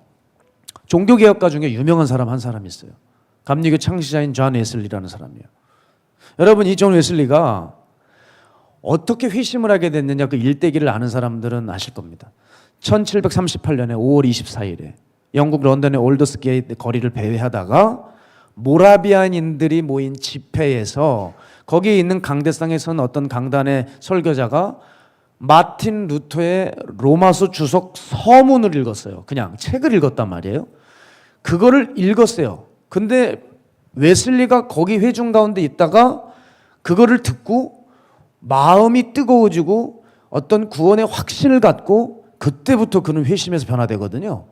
종교개혁가 중에 유명한 사람 한 사람이 있어요. 감리교 창시자인 존 웨슬리라는 사람이에요. 여러분, 이 존 웨슬리가 어떻게 회심을 하게 됐느냐, 그 일대기를 아는 사람들은 아실 겁니다. 1738년에 5월 24일에 영국 런던의 올더스게이트 거리를 배회하다가 모라비안인들이 모인 집회에서 거기에 있는 강대상에서는 어떤 강단의 설교자가 마틴 루터의 로마서 주석 서문을 읽었어요. 그냥 책을 읽었단 말이에요. 그거를 읽었어요. 근데 웨슬리가 거기 회중 가운데 있다가 그거를 듣고 마음이 뜨거워지고 어떤 구원의 확신을 갖고 그때부터 그는 회심에서 변화되거든요.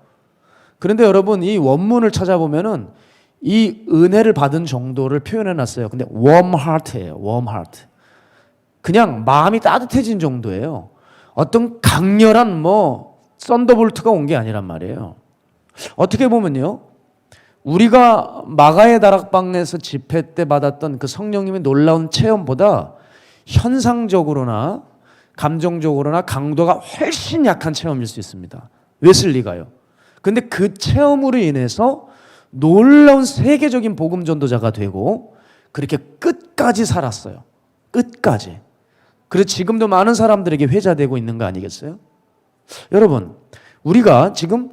그런데 여러분, 이 원문을 찾아보면은 이 은혜를 받은 정도를 표현해 놨어요. 근데 warm heart예요. warm heart. 그냥 마음이 따뜻해진 정도예요. 어떤 강렬한 썬더볼트가 온 게 아니란 말이에요. 어떻게 보면요, 우리가 마가의 다락방에서 집회 때 받았던 그 성령님의 놀라운 체험보다 현상적으로나 감정적으로나 강도가 훨씬 약한 체험일 수 있습니다. 웨슬리가요. 근데 그 체험으로 인해서 놀라운 세계적인 복음 전도자가 되고 그렇게 끝까지 살았어요. 끝까지. 그래서 지금도 많은 사람들에게 회자되고 있는 거 아니겠어요? 여러분, 우리가 지금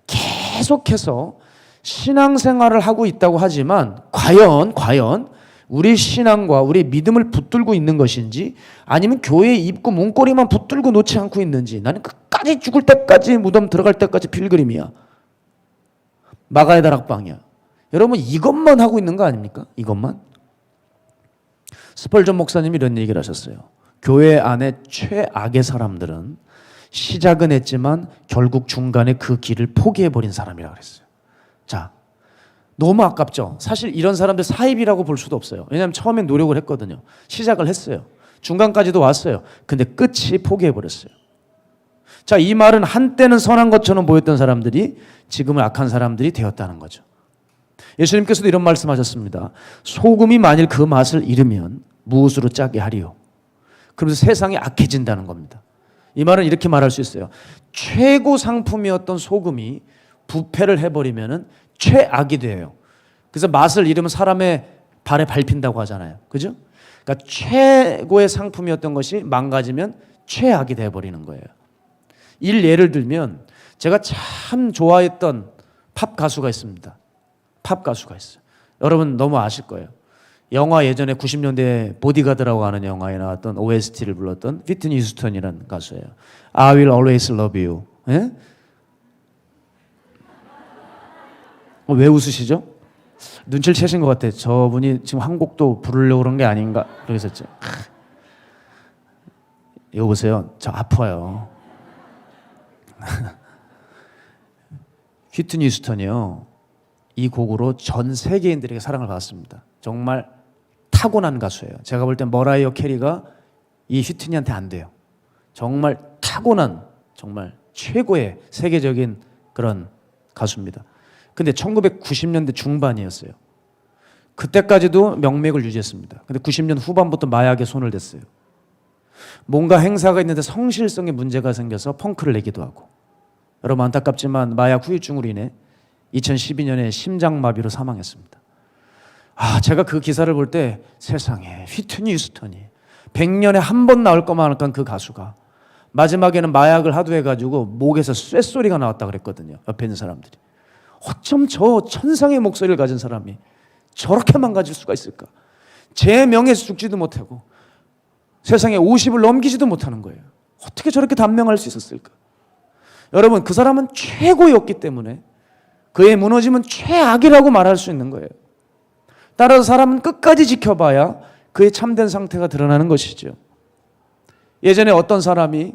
계속해서 신앙생활을 하고 있다고 하지만 과연 우리 신앙과 우리 믿음을 붙들고 있는 것인지, 아니면 교회 입구 문고리만 붙들고 놓지 않고 있는지. 나는 끝까지 죽을 때까지, 무덤 들어갈 때까지 필그림이야. 마가의 다락방이야. 여러분, 이것만 하고 있는 거 아닙니까? 이것만. 스펄전 목사님이 이런 얘기를 하셨어요. 교회 안에 최악의 사람들은 시작은 했지만 결국 중간에 그 길을 포기해버린 사람이라고 그랬어요. 자, 너무 아깝죠? 사실 이런 사람들 사입이라고 볼 수도 없어요. 왜냐하면 처음엔 노력을 했거든요. 시작을 했어요. 중간까지도 왔어요. 근데 끝이 포기해버렸어요. 자, 이 말은 한때는 선한 것처럼 보였던 사람들이 지금은 악한 사람들이 되었다는 거죠. 예수님께서도 이런 말씀하셨습니다. 소금이 만일 그 맛을 잃으면 무엇으로 짜게 하리요? 그러면서 세상이 악해진다는 겁니다. 이 말은 이렇게 말할 수 있어요. 최고 상품이었던 소금이 부패를 해버리면 최악이 돼요. 그래서 맛을 잃으면 사람의 발에 밟힌다고 하잖아요. 그죠? 그러니까 최고의 상품이었던 것이 망가지면 최악이 돼버리는 거예요. 예를 들면 제가 참 좋아했던 팝 가수가 있습니다. 팝 가수가 있어요. 여러분 너무 아실 거예요. 영화 예전에 90년대 보디가드라고 하는 영화에 나왔던 OST를 불렀던 휘트니 휴스턴이라는 가수예요. I will always love you. 예? 왜 웃으시죠? 눈치를 채신 것 같아요. 저분이 지금 한 곡도 부르려고 그런 게 아닌가 그러셨죠. 이거 보세요. 저 아파요. 휘트니 휴스턴이요. 이 곡으로 전 세계인들에게 사랑을 받았습니다. 정말 타고난 가수예요. 제가 볼 땐 머라이어 캐리가 이 휘트니한테 안 돼요. 정말 타고난, 정말 최고의 세계적인 그런 가수입니다. 근데 1990년대 중반이었어요. 그때까지도 명맥을 유지했습니다. 근데 90년 후반부터 마약에 손을 댔어요. 뭔가 행사가 있는데 성실성에 문제가 생겨서 펑크를 내기도 하고. 여러분 안타깝지만 마약 후유증으로 인해 2012년에 심장마비로 사망했습니다. 제가 그 기사를 볼 때 세상에 휘트니 휴스턴이 100년에 한 번 나올 것만 할까 그 가수가 마지막에는 마약을 하도 해가지고 목에서 쇳소리가 나왔다 그랬거든요. 옆에 있는 사람들이. 어쩜 저 천상의 목소리를 가진 사람이 저렇게 망가질 수가 있을까? 제 명예에서 죽지도 못하고 세상에 50을 넘기지도 못하는 거예요. 어떻게 저렇게 단명할 수 있었을까? 여러분 그 사람은 최고였기 때문에 그의 무너짐은 최악이라고 말할 수 있는 거예요. 따라서 사람은 끝까지 지켜봐야 그의 참된 상태가 드러나는 것이죠. 예전에 어떤 사람이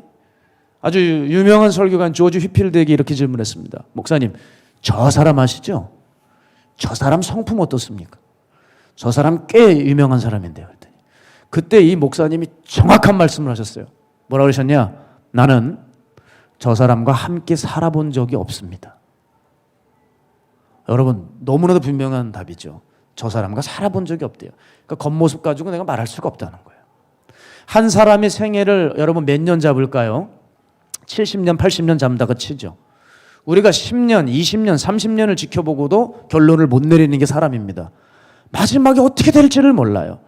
아주 유명한 설교관 조지 휘필드에게 이렇게 질문했습니다. 목사님, 저 사람 아시죠? 저 사람 성품 어떻습니까? 저 사람 꽤 유명한 사람인데요. 그때 이 목사님이 정확한 말씀을 하셨어요. 뭐라고 그러셨냐? 나는 저 사람과 함께 살아본 적이 없습니다. 여러분 너무나도 분명한 답이죠. 저 사람과 살아본 적이 없대요. 그러니까 겉모습 가지고 내가 말할 수가 없다는 거예요. 한 사람의 생애를 여러분 몇 년 잡을까요? 70년, 80년 잡는다고 치죠. 우리가 10년, 20년, 30년을 지켜보고도 결론을 못 내리는 게 사람입니다. 마지막에 어떻게 될지를 몰라요.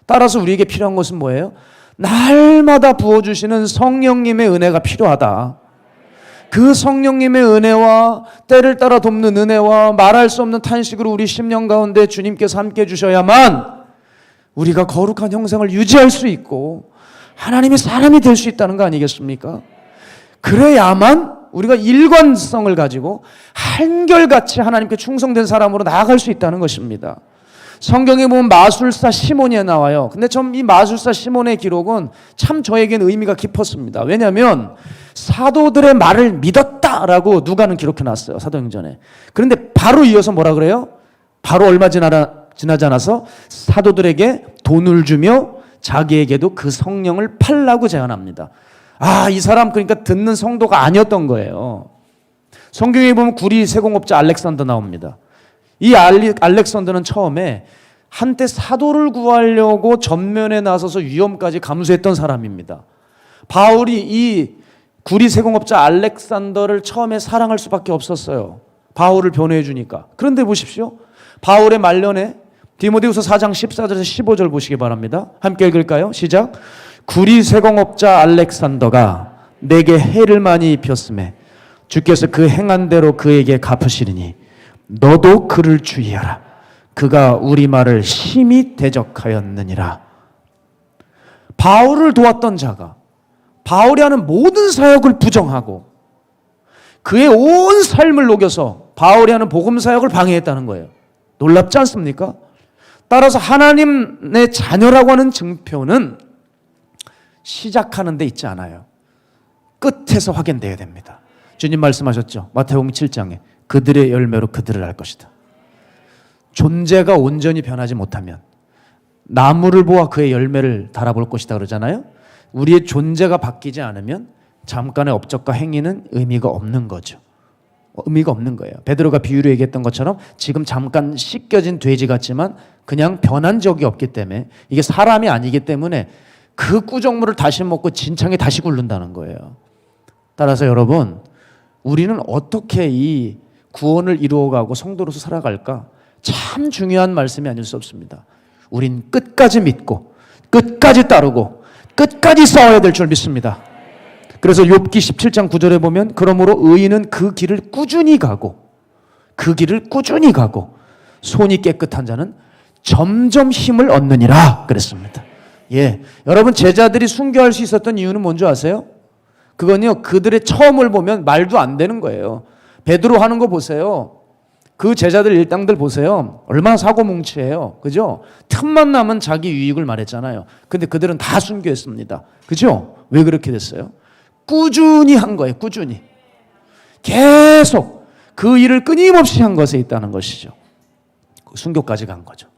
따라서 우리에게 필요한 것은 뭐예요? 날마다 부어주시는 성령님의 은혜가 필요하다. 그 성령님의 은혜와 때를 따라 돕는 은혜와 말할 수 없는 탄식으로 우리 심령 가운데 주님께서 함께 해주셔야만 우리가 거룩한 형상을 유지할 수 있고 하나님의 사람이 될 수 있다는 거 아니겠습니까? 그래야만 우리가 일관성을 가지고 한결같이 하나님께 충성된 사람으로 나아갈 수 있다는 것입니다. 성경에 보면 마술사 시몬이 나와요. 근데 전 이 마술사 시몬의 기록은 참 저에게는 의미가 깊었습니다. 왜냐하면 사도들의 말을 믿었다라고 누가는 기록해놨어요. 사도행전에. 그런데 바로 이어서 뭐라 그래요? 바로 얼마 지나지 않아서 사도들에게 돈을 주며 자기에게도 그 성령을 팔라고 제안합니다. 아, 이 사람 그러니까 듣는 성도가 아니었던 거예요. 성경에 보면 구리 세공업자 알렉산더 나옵니다. 이 알렉산더는 처음에 한때 사도를 구하려고 전면에 나서서 위험까지 감수했던 사람입니다. 바울이 이 구리 세공업자 알렉산더를 처음에 사랑할 수밖에 없었어요. 바울을 변호해 주니까. 그런데 보십시오. 바울의 말년에 디모데후서 4장 14절에서 15절 보시기 바랍니다. 함께 읽을까요? 시작. 구리 세공업자 알렉산더가 내게 해를 많이 입혔음에 주께서 그 행한 대로 그에게 갚으시리니 너도 그를 주의하라. 그가 우리 말을 심히 대적하였느니라. 바울을 도왔던 자가 바울이 하는 모든 사역을 부정하고 그의 온 삶을 녹여서 바울이 하는 복음 사역을 방해했다는 거예요. 놀랍지 않습니까? 따라서 하나님의 자녀라고 하는 증표는 시작하는 데 있지 않아요. 끝에서 확인되어야 됩니다. 주님 말씀하셨죠. 마태복음 7장에 그들의 열매로 그들을 알 것이다. 존재가 온전히 변하지 못하면 나무를 보아 그의 열매를 달아볼 것이다 그러잖아요. 우리의 존재가 바뀌지 않으면 잠깐의 업적과 행위는 의미가 없는 거죠. 의미가 없는 거예요. 베드로가 비유로 얘기했던 것처럼 지금 잠깐 씻겨진 돼지 같지만 그냥 변한 적이 없기 때문에 이게 사람이 아니기 때문에 그 꾸정물을 다시 먹고 진창에 다시 굴른다는 거예요. 따라서 여러분 우리는 어떻게 이 구원을 이루어가고 성도로서 살아갈까? 참 중요한 말씀이 아닐 수 없습니다. 우린 끝까지 믿고 끝까지 따르고 끝까지 싸워야 될 줄 믿습니다. 그래서 욥기 17장 9절에 보면 그러므로 의인은 그 길을 꾸준히 가고 손이 깨끗한 자는 점점 힘을 얻느니라 그랬습니다. 예, 여러분 제자들이 순교할 수 있었던 이유는 뭔지 아세요? 그건요 그들의 처음을 보면 말도 안 되는 거예요. 베드로 하는 거 보세요. 그 제자들 일당들 보세요. 얼마나 사고뭉치해요. 그죠? 틈만 나면 자기 유익을 말했잖아요. 근데 그들은 다 순교했습니다. 그죠? 왜 그렇게 됐어요? 꾸준히 한 거예요. 꾸준히. 계속 그 일을 끊임없이 한 것에 있다는 것이죠. 순교까지 간 거죠.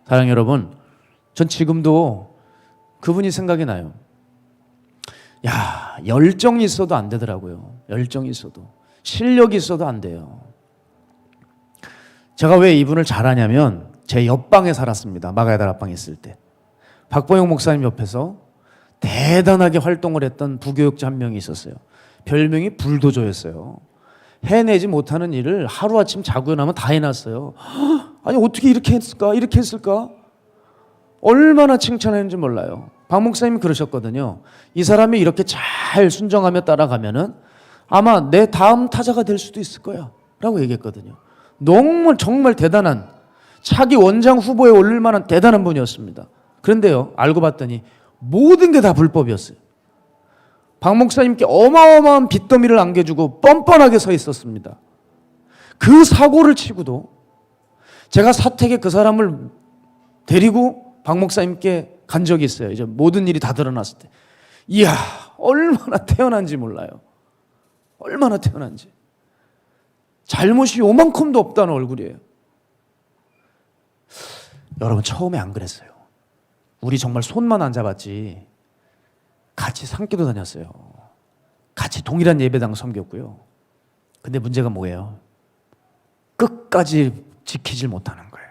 사랑하는 여러분, 전 지금도 그분이 생각이 나요. 야, 열정이 있어도 안 되더라고요. 열정이 있어도. 실력이 있어도 안 돼요. 제가 왜 이분을 잘 아냐면 제 옆방에 살았습니다. 마가야 다락방에 있을 때. 박보영 목사님 옆에서 대단하게 활동을 했던 부교육자 한 명이 있었어요. 별명이 불도저였어요. 해내지 못하는 일을 하루아침 자고 나면 다 해놨어요. 아니 어떻게 이렇게 했을까? 이렇게 했을까? 얼마나 칭찬했는지 몰라요. 박 목사님이 그러셨거든요. 이 사람이 이렇게 잘 순정하며 따라가면은 아마 내 다음 타자가 될 수도 있을 거야 라고 얘기했거든요. 정말 대단한 차기 원장 후보에 올릴 만한 대단한 분이었습니다. 그런데요 알고 봤더니 모든 게 다 불법이었어요. 박 목사님께 어마어마한 빚더미를 안겨주고 뻔뻔하게 서 있었습니다. 그 사고를 치고도 제가 사택에 그 사람을 데리고 박 목사님께 간 적이 있어요. 이제 모든 일이 다 드러났을 때. 이야 얼마나 태어난지 몰라요. 얼마나 태어난지. 잘못이 요만큼도 없다는 얼굴이에요. 여러분 처음에 안 그랬어요. 우리 정말 손만 안 잡았지 같이 산기도 다녔어요. 같이 동일한 예배당 섬겼고요. 근데 문제가 뭐예요? 끝까지 지키질 못하는 거예요.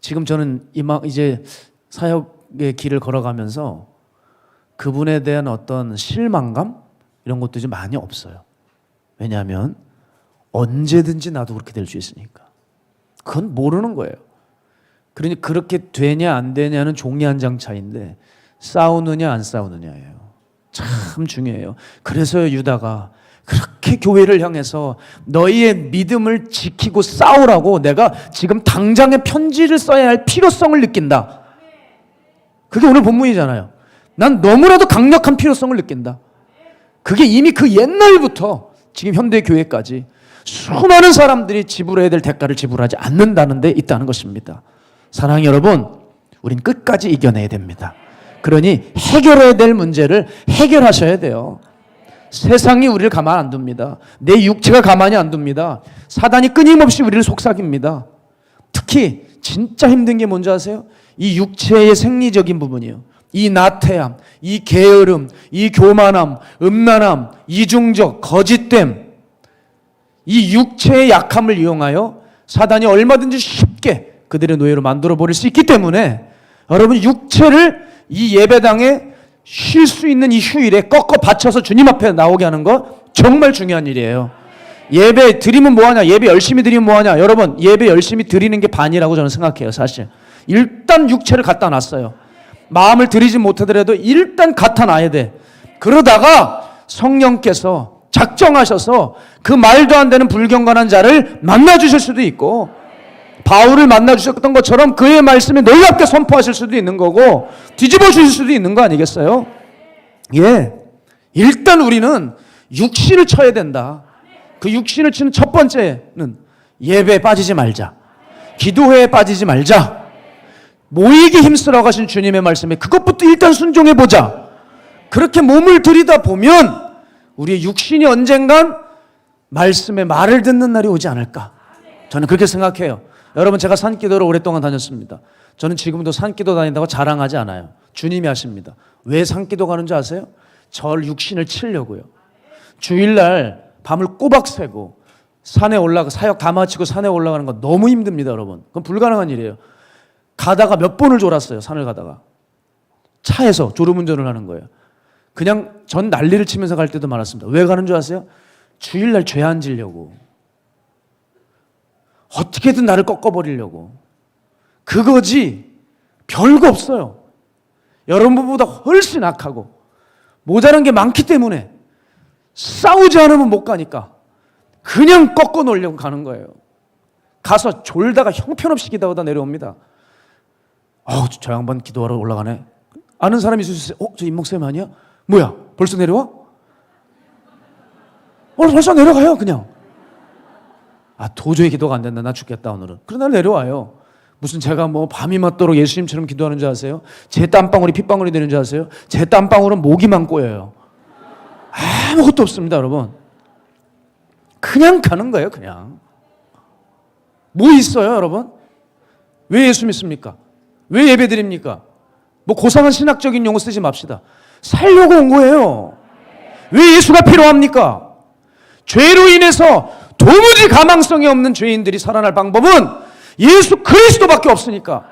지금 저는 이제 사역의 길을 걸어가면서 그분에 대한 어떤 실망감 이런 것도 이제 많이 없어요. 왜냐하면 언제든지 나도 그렇게 될 수 있으니까. 그건 모르는 거예요. 그러니 그렇게 되냐 안 되냐는 종이 한 장 차이인데 싸우느냐 안 싸우느냐예요. 참 중요해요. 그래서 유다가 그렇게 교회를 향해서 너희의 믿음을 지키고 싸우라고 내가 지금 당장에 편지를 써야 할 필요성을 느낀다. 그게 오늘 본문이잖아요. 난 너무나도 강력한 필요성을 느낀다. 그게 이미 그 옛날부터 지금 현대 교회까지 수많은 사람들이 지불해야 될 대가를 지불하지 않는다는 데 있다는 것입니다. 사랑하는 여러분, 우린 끝까지 이겨내야 됩니다. 그러니 해결해야 될 문제를 해결하셔야 돼요. 세상이 우리를 가만 안 둡니다. 내 육체가 가만히 안 둡니다. 사단이 끊임없이 우리를 속삭입니다. 특히 진짜 힘든 게 뭔지 아세요? 이 육체의 생리적인 부분이요. 이 나태함, 이 게으름, 이 교만함, 음란함, 이중적, 거짓됨, 이 육체의 약함을 이용하여 사단이 얼마든지 쉽게 그들의 노예로 만들어 버릴 수 있기 때문에 여러분 육체를 이 예배당에 쉴 수 있는 이 휴일에 꺾어 바쳐서 주님 앞에 나오게 하는 거 정말 중요한 일이에요. 예배 드리면 뭐하냐? 예배 열심히 드리면 뭐하냐? 여러분 예배 열심히 드리는 게 반이라고 저는 생각해요. 사실 일단 육체를 갖다 놨어요. 마음을 드리지 못하더라도 일단 갖다 놔야 돼. 그러다가 성령께서 작정하셔서 그 말도 안 되는 불경건한 자를 만나 주실 수도 있고 바울을 만나 주셨던 것처럼 그의 말씀에 놀랍게 선포하실 수도 있는 거고 뒤집어 주실 수도 있는 거 아니겠어요? 예. 일단 우리는 육신을 쳐야 된다. 그 육신을 치는 첫 번째는 예배에 빠지지 말자. 기도회에 빠지지 말자. 모이기 힘쓰라고 하신 주님의 말씀에 그것부터 일단 순종해 보자. 그렇게 몸을 들이다 보면 우리의 육신이 언젠간 말씀의 말을 듣는 날이 오지 않을까. 저는 그렇게 생각해요. 여러분 제가 산기도를 오랫동안 다녔습니다. 저는 지금도 산기도 다닌다고 자랑하지 않아요. 주님이 하십니다. 왜 산기도 가는 줄 아세요? 절 육신을 치려고요. 주일날 밤을 꼬박 새고 산에 올라가 사역 다 마치고 산에 올라가는 건 너무 힘듭니다. 여러분 그건 불가능한 일이에요. 가다가 몇 번을 졸았어요. 산을 가다가 차에서 졸음운전을 하는 거예요. 그냥 전 난리를 치면서 갈 때도 많았습니다. 왜 가는 줄 아세요? 주일날 죄 안 지려고. 어떻게든 나를 꺾어버리려고. 그거지 별거 없어요. 여러분보다 훨씬 악하고 모자란 게 많기 때문에 싸우지 않으면 못 가니까 그냥 꺾어 놓으려고 가는 거예요. 가서 졸다가 형편없이 기도하다 내려옵니다. 저 양반 기도하러 올라가네. 아는 사람이 있을 수 있어요. 저 임목쌤 아니야? 뭐야 벌써 내려와? 벌써 내려가요 그냥. 도저히 기도가 안 된다. 나 죽겠다 오늘은. 그러나 내려와요. 무슨 제가 뭐 밤이 맞도록 예수님처럼 기도하는 줄 아세요? 제 땀방울이 핏방울이 되는 줄 아세요? 제 땀방울은 모기만 꼬여요. 아무것도 없습니다 여러분. 그냥 가는 거예요 그냥. 뭐 있어요 여러분? 왜 예수 믿습니까? 왜 예배 드립니까? 뭐 고상한 신학적인 용어 쓰지 맙시다. 살려고 온 거예요. 왜 예수가 필요합니까? 죄로 인해서 도무지 가망성이 없는 죄인들이 살아날 방법은 예수 그리스도밖에 없으니까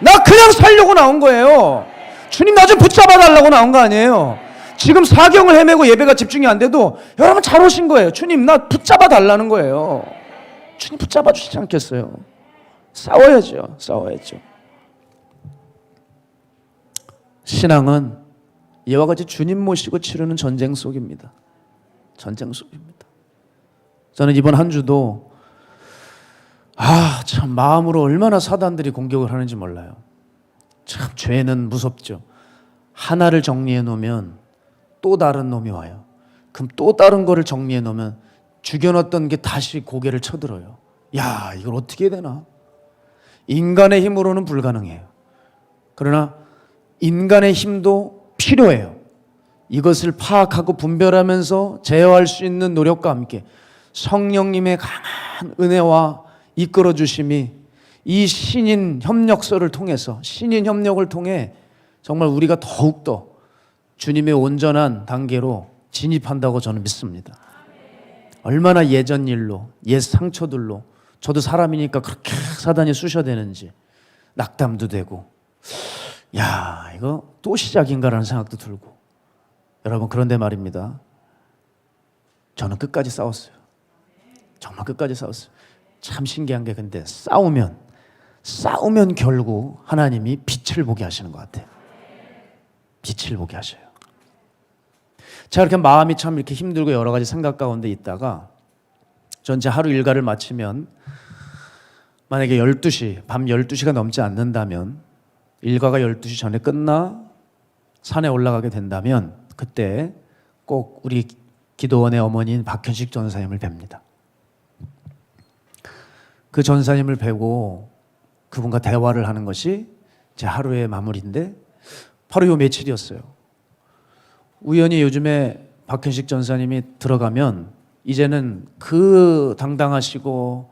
나 그냥 살려고 나온 거예요. 주님 나 좀 붙잡아 달라고 나온 거 아니에요. 지금 사경을 헤매고 예배가 집중이 안 돼도 여러분 잘 오신 거예요. 주님 나 붙잡아 달라는 거예요. 주님 붙잡아 주시지 않겠어요? 싸워야죠. 신앙은 이와 같이 주님 모시고 치르는 전쟁 속입니다. 저는 이번 한 주도 참 마음으로 얼마나 사단들이 공격을 하는지 몰라요. 참 죄는 무섭죠. 하나를 정리해 놓으면 또 다른 놈이 와요. 그럼 또 다른 거를 정리해 놓으면 죽여놨던 게 다시 고개를 쳐들어요. 야 이걸 어떻게 해야 되나? 인간의 힘으로는 불가능해요. 그러나 인간의 힘도 필요해요. 이것을 파악하고 분별하면서 제어할 수 있는 노력과 함께 성령님의 강한 은혜와 이끌어 주심이 이 신인 협력서를 통해서 신인 협력을 통해 정말 우리가 더욱더 주님의 온전한 단계로 진입한다고 저는 믿습니다. 얼마나 예전 일로 옛 상처들로 저도 사람이니까 그렇게 사단이 쑤셔대는지 낙담도 되고, 야, 이거 또 시작인가라는 생각도 들고. 여러분, 그런데 말입니다. 저는 끝까지 싸웠어요. 정말 끝까지 싸웠어요. 참 신기한 게, 근데 싸우면 결국 하나님이 빛을 보게 하시는 것 같아요. 빛을 보게 하셔요. 제가 이렇게 마음이 참 이렇게 힘들고 여러 가지 생각 가운데 있다가 전 제 하루 일과를 마치면 만약에 12시, 밤 12시가 넘지 않는다면, 일과가 12시 전에 끝나 산에 올라가게 된다면 그때 꼭 우리 기도원의 어머니인 박현식 전사님을 뵙니다. 그 전사님을 뵈고 그분과 대화를 하는 것이 제 하루의 마무리인데, 바로 요 며칠이었어요. 우연히 요즘에 박현식 전사님이 들어가면 이제는 그 당당하시고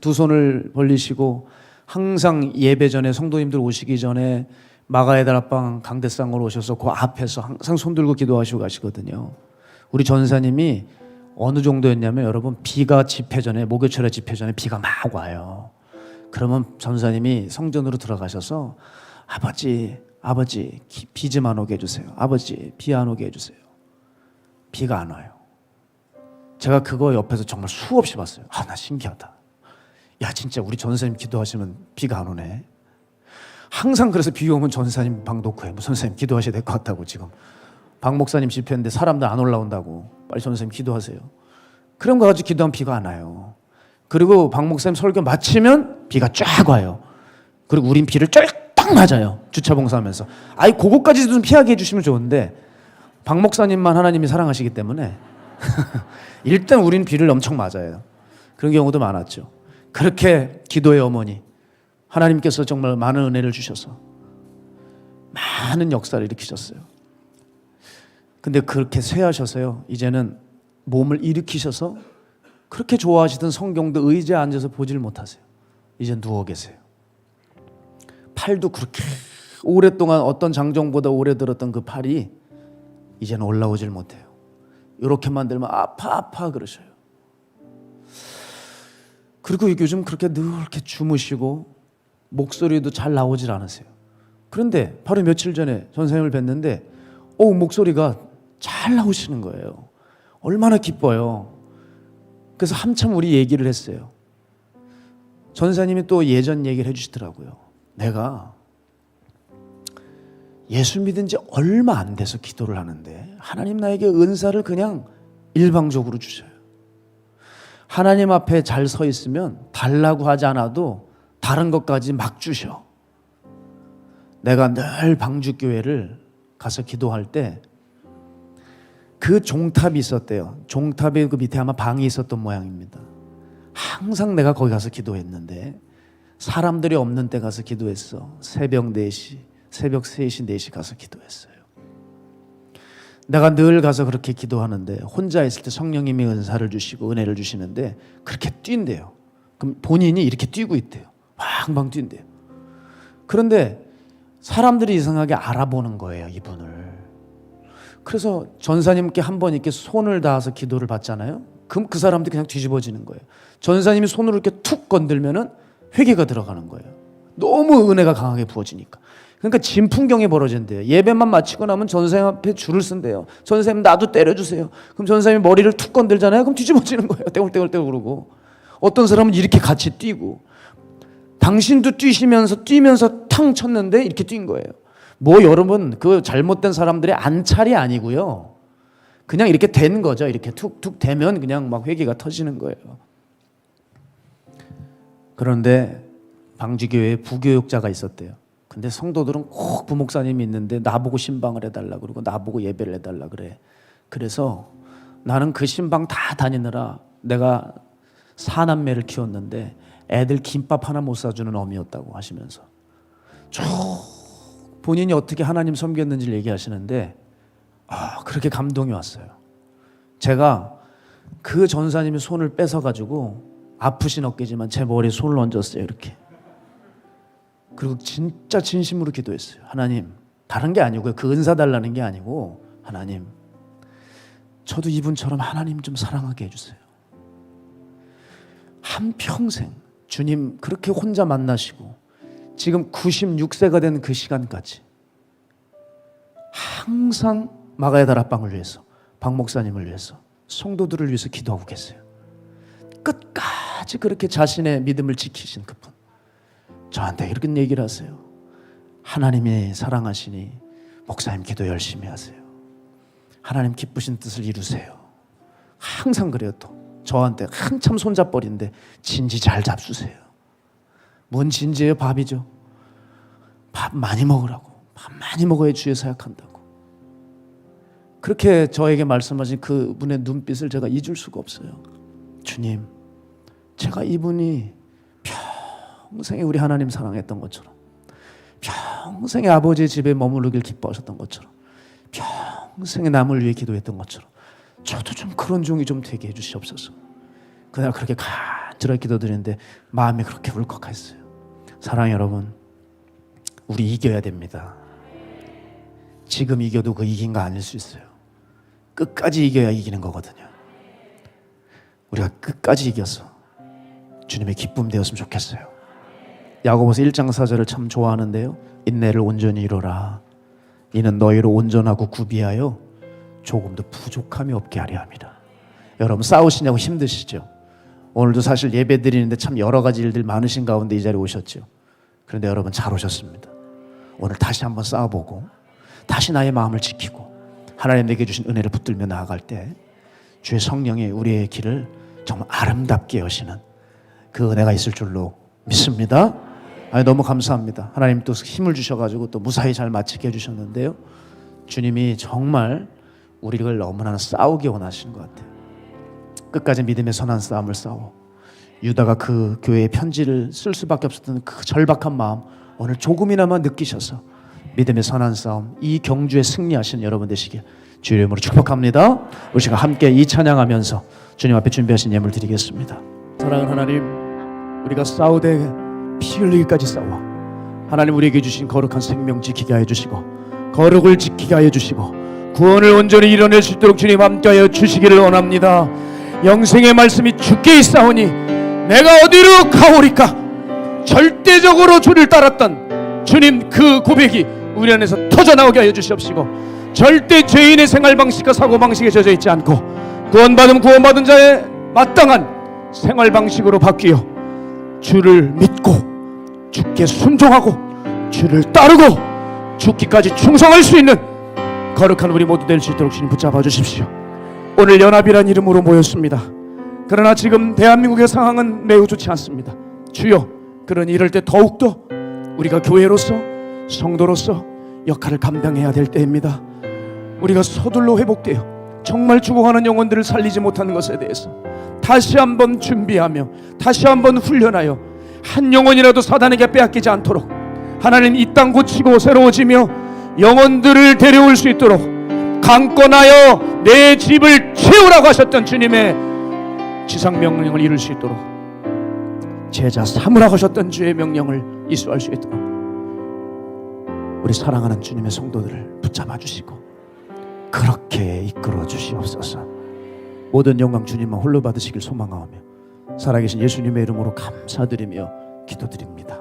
두 손을 벌리시고 항상 예배 전에 성도님들 오시기 전에 마가의 다락방 강대상으로 오셔서 그 앞에서 항상 손 들고 기도하시고 가시거든요. 우리 전사님이 어느 정도였냐면, 여러분, 비가 집회 전에, 목요철에 집회 전에 비가 막 와요. 그러면 전사님이 성전으로 들어가셔서 아버지 비 좀 안 오게 해주세요. 아버지 비 안 오게 해주세요. 비가 안 와요. 제가 그거 옆에서 정말 수없이 봤어요. 나 신기하다. 야, 진짜 우리 전사님 기도하시면 비가 안 오네. 항상 그래서 비 오면 전사님 방 놓고 해. 뭐 선생님 기도하셔야 될 것 같다고, 지금 박 목사님 집회인데 사람들 안 올라온다고, 빨리 전사님 기도하세요. 그런 거 가지고 기도하면 비가 안 와요. 그리고 박 목사님 설교 마치면 비가 쫙 와요. 그리고 우린 비를 쫄딱 맞아요. 주차 봉사하면서. 그거까지도 좀 피하게 해주시면 좋은데, 박 목사님만 하나님이 사랑하시기 때문에 일단 우린 비를 엄청 맞아요. 그런 경우도 많았죠. 그렇게 기도의 어머니, 하나님께서 정말 많은 은혜를 주셔서 많은 역사를 일으키셨어요. 근데 그렇게 쇠하셔서요, 이제는 몸을 일으키셔서 그렇게 좋아하시던 성경도 의자에 앉아서 보질 못하세요. 이제 누워 계세요. 팔도 그렇게 오랫동안 어떤 장정보다 오래 들었던 그 팔이 이제는 올라오질 못해요. 이렇게만 들면 아파 그러셔요. 그리고 요즘 그렇게 늘 이렇게 주무시고 목소리도 잘 나오질 않으세요. 그런데 바로 며칠 전에 전사님을 뵀는데 목소리가 잘 나오시는 거예요. 얼마나 기뻐요. 그래서 한참 우리 얘기를 했어요. 전사님이 또 예전 얘기를 해주시더라고요. 내가 예수 믿은 지 얼마 안 돼서 기도를 하는데 하나님 나에게 은사를 그냥 일방적으로 주셔요. 하나님 앞에 잘 서 있으면 달라고 하지 않아도 다른 것까지 막 주셔. 내가 늘 방주교회를 가서 기도할 때 그 종탑이 있었대요. 종탑에 그 밑에 아마 방이 있었던 모양입니다. 항상 내가 거기 가서 기도했는데 사람들이 없는 때 가서 기도했어. 새벽 4시, 새벽 3시, 4시 가서 기도했어요. 내가 늘 가서 그렇게 기도하는데 혼자 있을 때 성령님이 은사를 주시고 은혜를 주시는데 그렇게 뛴대요. 그럼 본인이 이렇게 뛰고 있대요. 방방 뛴대요. 그런데 사람들이 이상하게 알아보는 거예요, 이분을. 그래서 전사님께 한번 이렇게 손을 닿아서 기도를 받잖아요. 그럼 그 사람들이 그냥 뒤집어지는 거예요. 전사님이 손으로 이렇게 툭 건들면은 회개가 들어가는 거예요. 너무 은혜가 강하게 부어지니까. 그러니까 진풍경이 벌어진대요. 예배만 마치고 나면 전사님 앞에 줄을 쓴대요. 전사님 나도 때려주세요. 그럼 전사님이 머리를 툭 건들잖아요. 그럼 뒤집어지는 거예요. 떼굴떼굴 그러고. 어떤 사람은 이렇게 같이 뛰고, 당신도 뛰면서 탕 쳤는데 이렇게 뛴 거예요. 여러분, 그 잘못된 사람들의 안찰이 아니고요. 그냥 이렇게 된 거죠. 이렇게 툭툭 되면 그냥 막 회개가 터지는 거예요. 그런데 방주교회에 부교육자가 있었대요. 근데 성도들은 꼭 부목사님이 있는데 나보고 신방을 해달라 그러고 나보고 예배를 해달라 그래. 그래서 나는 그 신방 다 다니느라 내가 4남매를 키웠는데 애들 김밥 하나 못 사주는 어미였다고 하시면서 쭉 본인이 어떻게 하나님 섬겼는지를 얘기하시는데 그렇게 감동이 왔어요. 제가 그 전사님의 손을 뺏어가지고 아프신 어깨지만 제 머리에 손을 얹었어요. 이렇게. 그리고 진짜 진심으로 기도했어요. 하나님, 다른 게 아니고요. 그 은사 달라는 게 아니고, 하나님, 저도 이분처럼 하나님 좀 사랑하게 해주세요. 한평생 주님 그렇게 혼자 만나시고 지금 96세가 된 그 시간까지 항상 마가야 다락방을 위해서, 박 목사님을 위해서, 성도들을 위해서 기도하고 계세요. 끝까지 그렇게 자신의 믿음을 지키신 그분, 저한테 이렇게 얘기를 하세요. 하나님이 사랑하시니 목사님 기도 열심히 하세요. 하나님 기쁘신 뜻을 이루세요. 항상 그래요. 또 저한테 한참 손잡버린데 진지 잘 잡수세요. 뭔 진지예요? 밥이죠. 밥 많이 먹으라고. 밥 많이 먹어야 주에 사역한다고. 그렇게 저에게 말씀하신 그분의 눈빛을 제가 잊을 수가 없어요. 주님, 제가 이분이 평생에 우리 하나님 사랑했던 것처럼, 평생에 아버지의 집에 머무르길 기뻐하셨던 것처럼, 평생에 남을 위해 기도했던 것처럼 저도 좀 그런 종이 좀 되게 해주시옵소서. 그날 그렇게 간절하게 기도드리는데 마음이 그렇게 울컥했어요. 사랑하는 여러분, 우리 이겨야 됩니다. 지금 이겨도 그 이긴 거 아닐 수 있어요. 끝까지 이겨야 이기는 거거든요. 우리가 끝까지 이겨서 주님의 기쁨 되었으면 좋겠어요. 야고보서 1장 4절을 참 좋아하는데요. 인내를 온전히 이루라. 이는 너희로 온전하고 구비하여 조금도 부족함이 없게 하려 함이라. 여러분 싸우시냐고 힘드시죠? 오늘도 사실 예배 드리는데 참 여러 가지 일들 많으신 가운데 이 자리에 오셨죠. 그런데 여러분 잘 오셨습니다. 오늘 다시 한번 싸워보고 다시 나의 마음을 지키고 하나님 내게 주신 은혜를 붙들며 나아갈 때 주의 성령이 우리의 길을 정말 아름답게 여시는 그 은혜가 있을 줄로 믿습니다. 너무 감사합니다. 하나님 또 힘을 주셔가지고 또 무사히 잘 마치게 해주셨는데요. 주님이 정말 우리를 너무나 싸우게 원하시는 것 같아요. 끝까지 믿음의 선한 싸움을 싸워 유다가 그 교회에 편지를 쓸 수밖에 없었던 그 절박한 마음 오늘 조금이나마 느끼셔서 믿음의 선한 싸움, 이 경주에 승리하신 여러분 되시길 주의 이름으로 축복합니다. 우리 시간 함께 이 찬양하면서 주님 앞에 준비하신 예물 드리겠습니다. 사랑하는 하나님, 우리가 싸우되 피 흘리기까지 싸워 하나님 우리에게 주신 거룩한 생명 지키게 하여 주시고 거룩을 지키게 하여 주시고 구원을 온전히 이뤄낼 수 있도록 주님 함께하여 주시기를 원합니다. 영생의 말씀이 주께 있사오니 내가 어디로 가오리까? 절대적으로 주를 따랐던 주님 그 고백이 우리 안에서 터져나오게 하여 주시옵시고 절대 죄인의 생활 방식과 사고 방식에 젖어 있지 않고 구원받은 자의 마땅한 생활 방식으로 바뀌어 주를 믿고 주께 순종하고 주를 따르고 죽기까지 충성할 수 있는 거룩한 우리 모두 될 수 있도록 주님 붙잡아 주십시오. 오늘 연합이란 이름으로 모였습니다. 그러나 지금 대한민국의 상황은 매우 좋지 않습니다. 주여, 그러니 이럴 때 더욱더 우리가 교회로서 성도로서 역할을 감당해야 될 때입니다. 우리가 서둘러 회복되어 정말 죽어가는 영혼들을 살리지 못하는 것에 대해서 다시 한번 준비하며 다시 한번 훈련하여 한 영혼이라도 사단에게 빼앗기지 않도록 하나님 이 땅 고치고 새로워지며 영혼들을 데려올 수 있도록 강권하여 내 집을 채우라고 하셨던 주님의 지상명령을 이룰 수 있도록 제자 삼으라고 하셨던 주의 명령을 이수할 수 있도록 우리 사랑하는 주님의 성도들을 붙잡아 주시고 그렇게 이끌어 주시옵소서. 모든 영광 주님만 홀로 받으시길 소망하오며 살아계신 예수님의 이름으로 감사드리며 기도드립니다.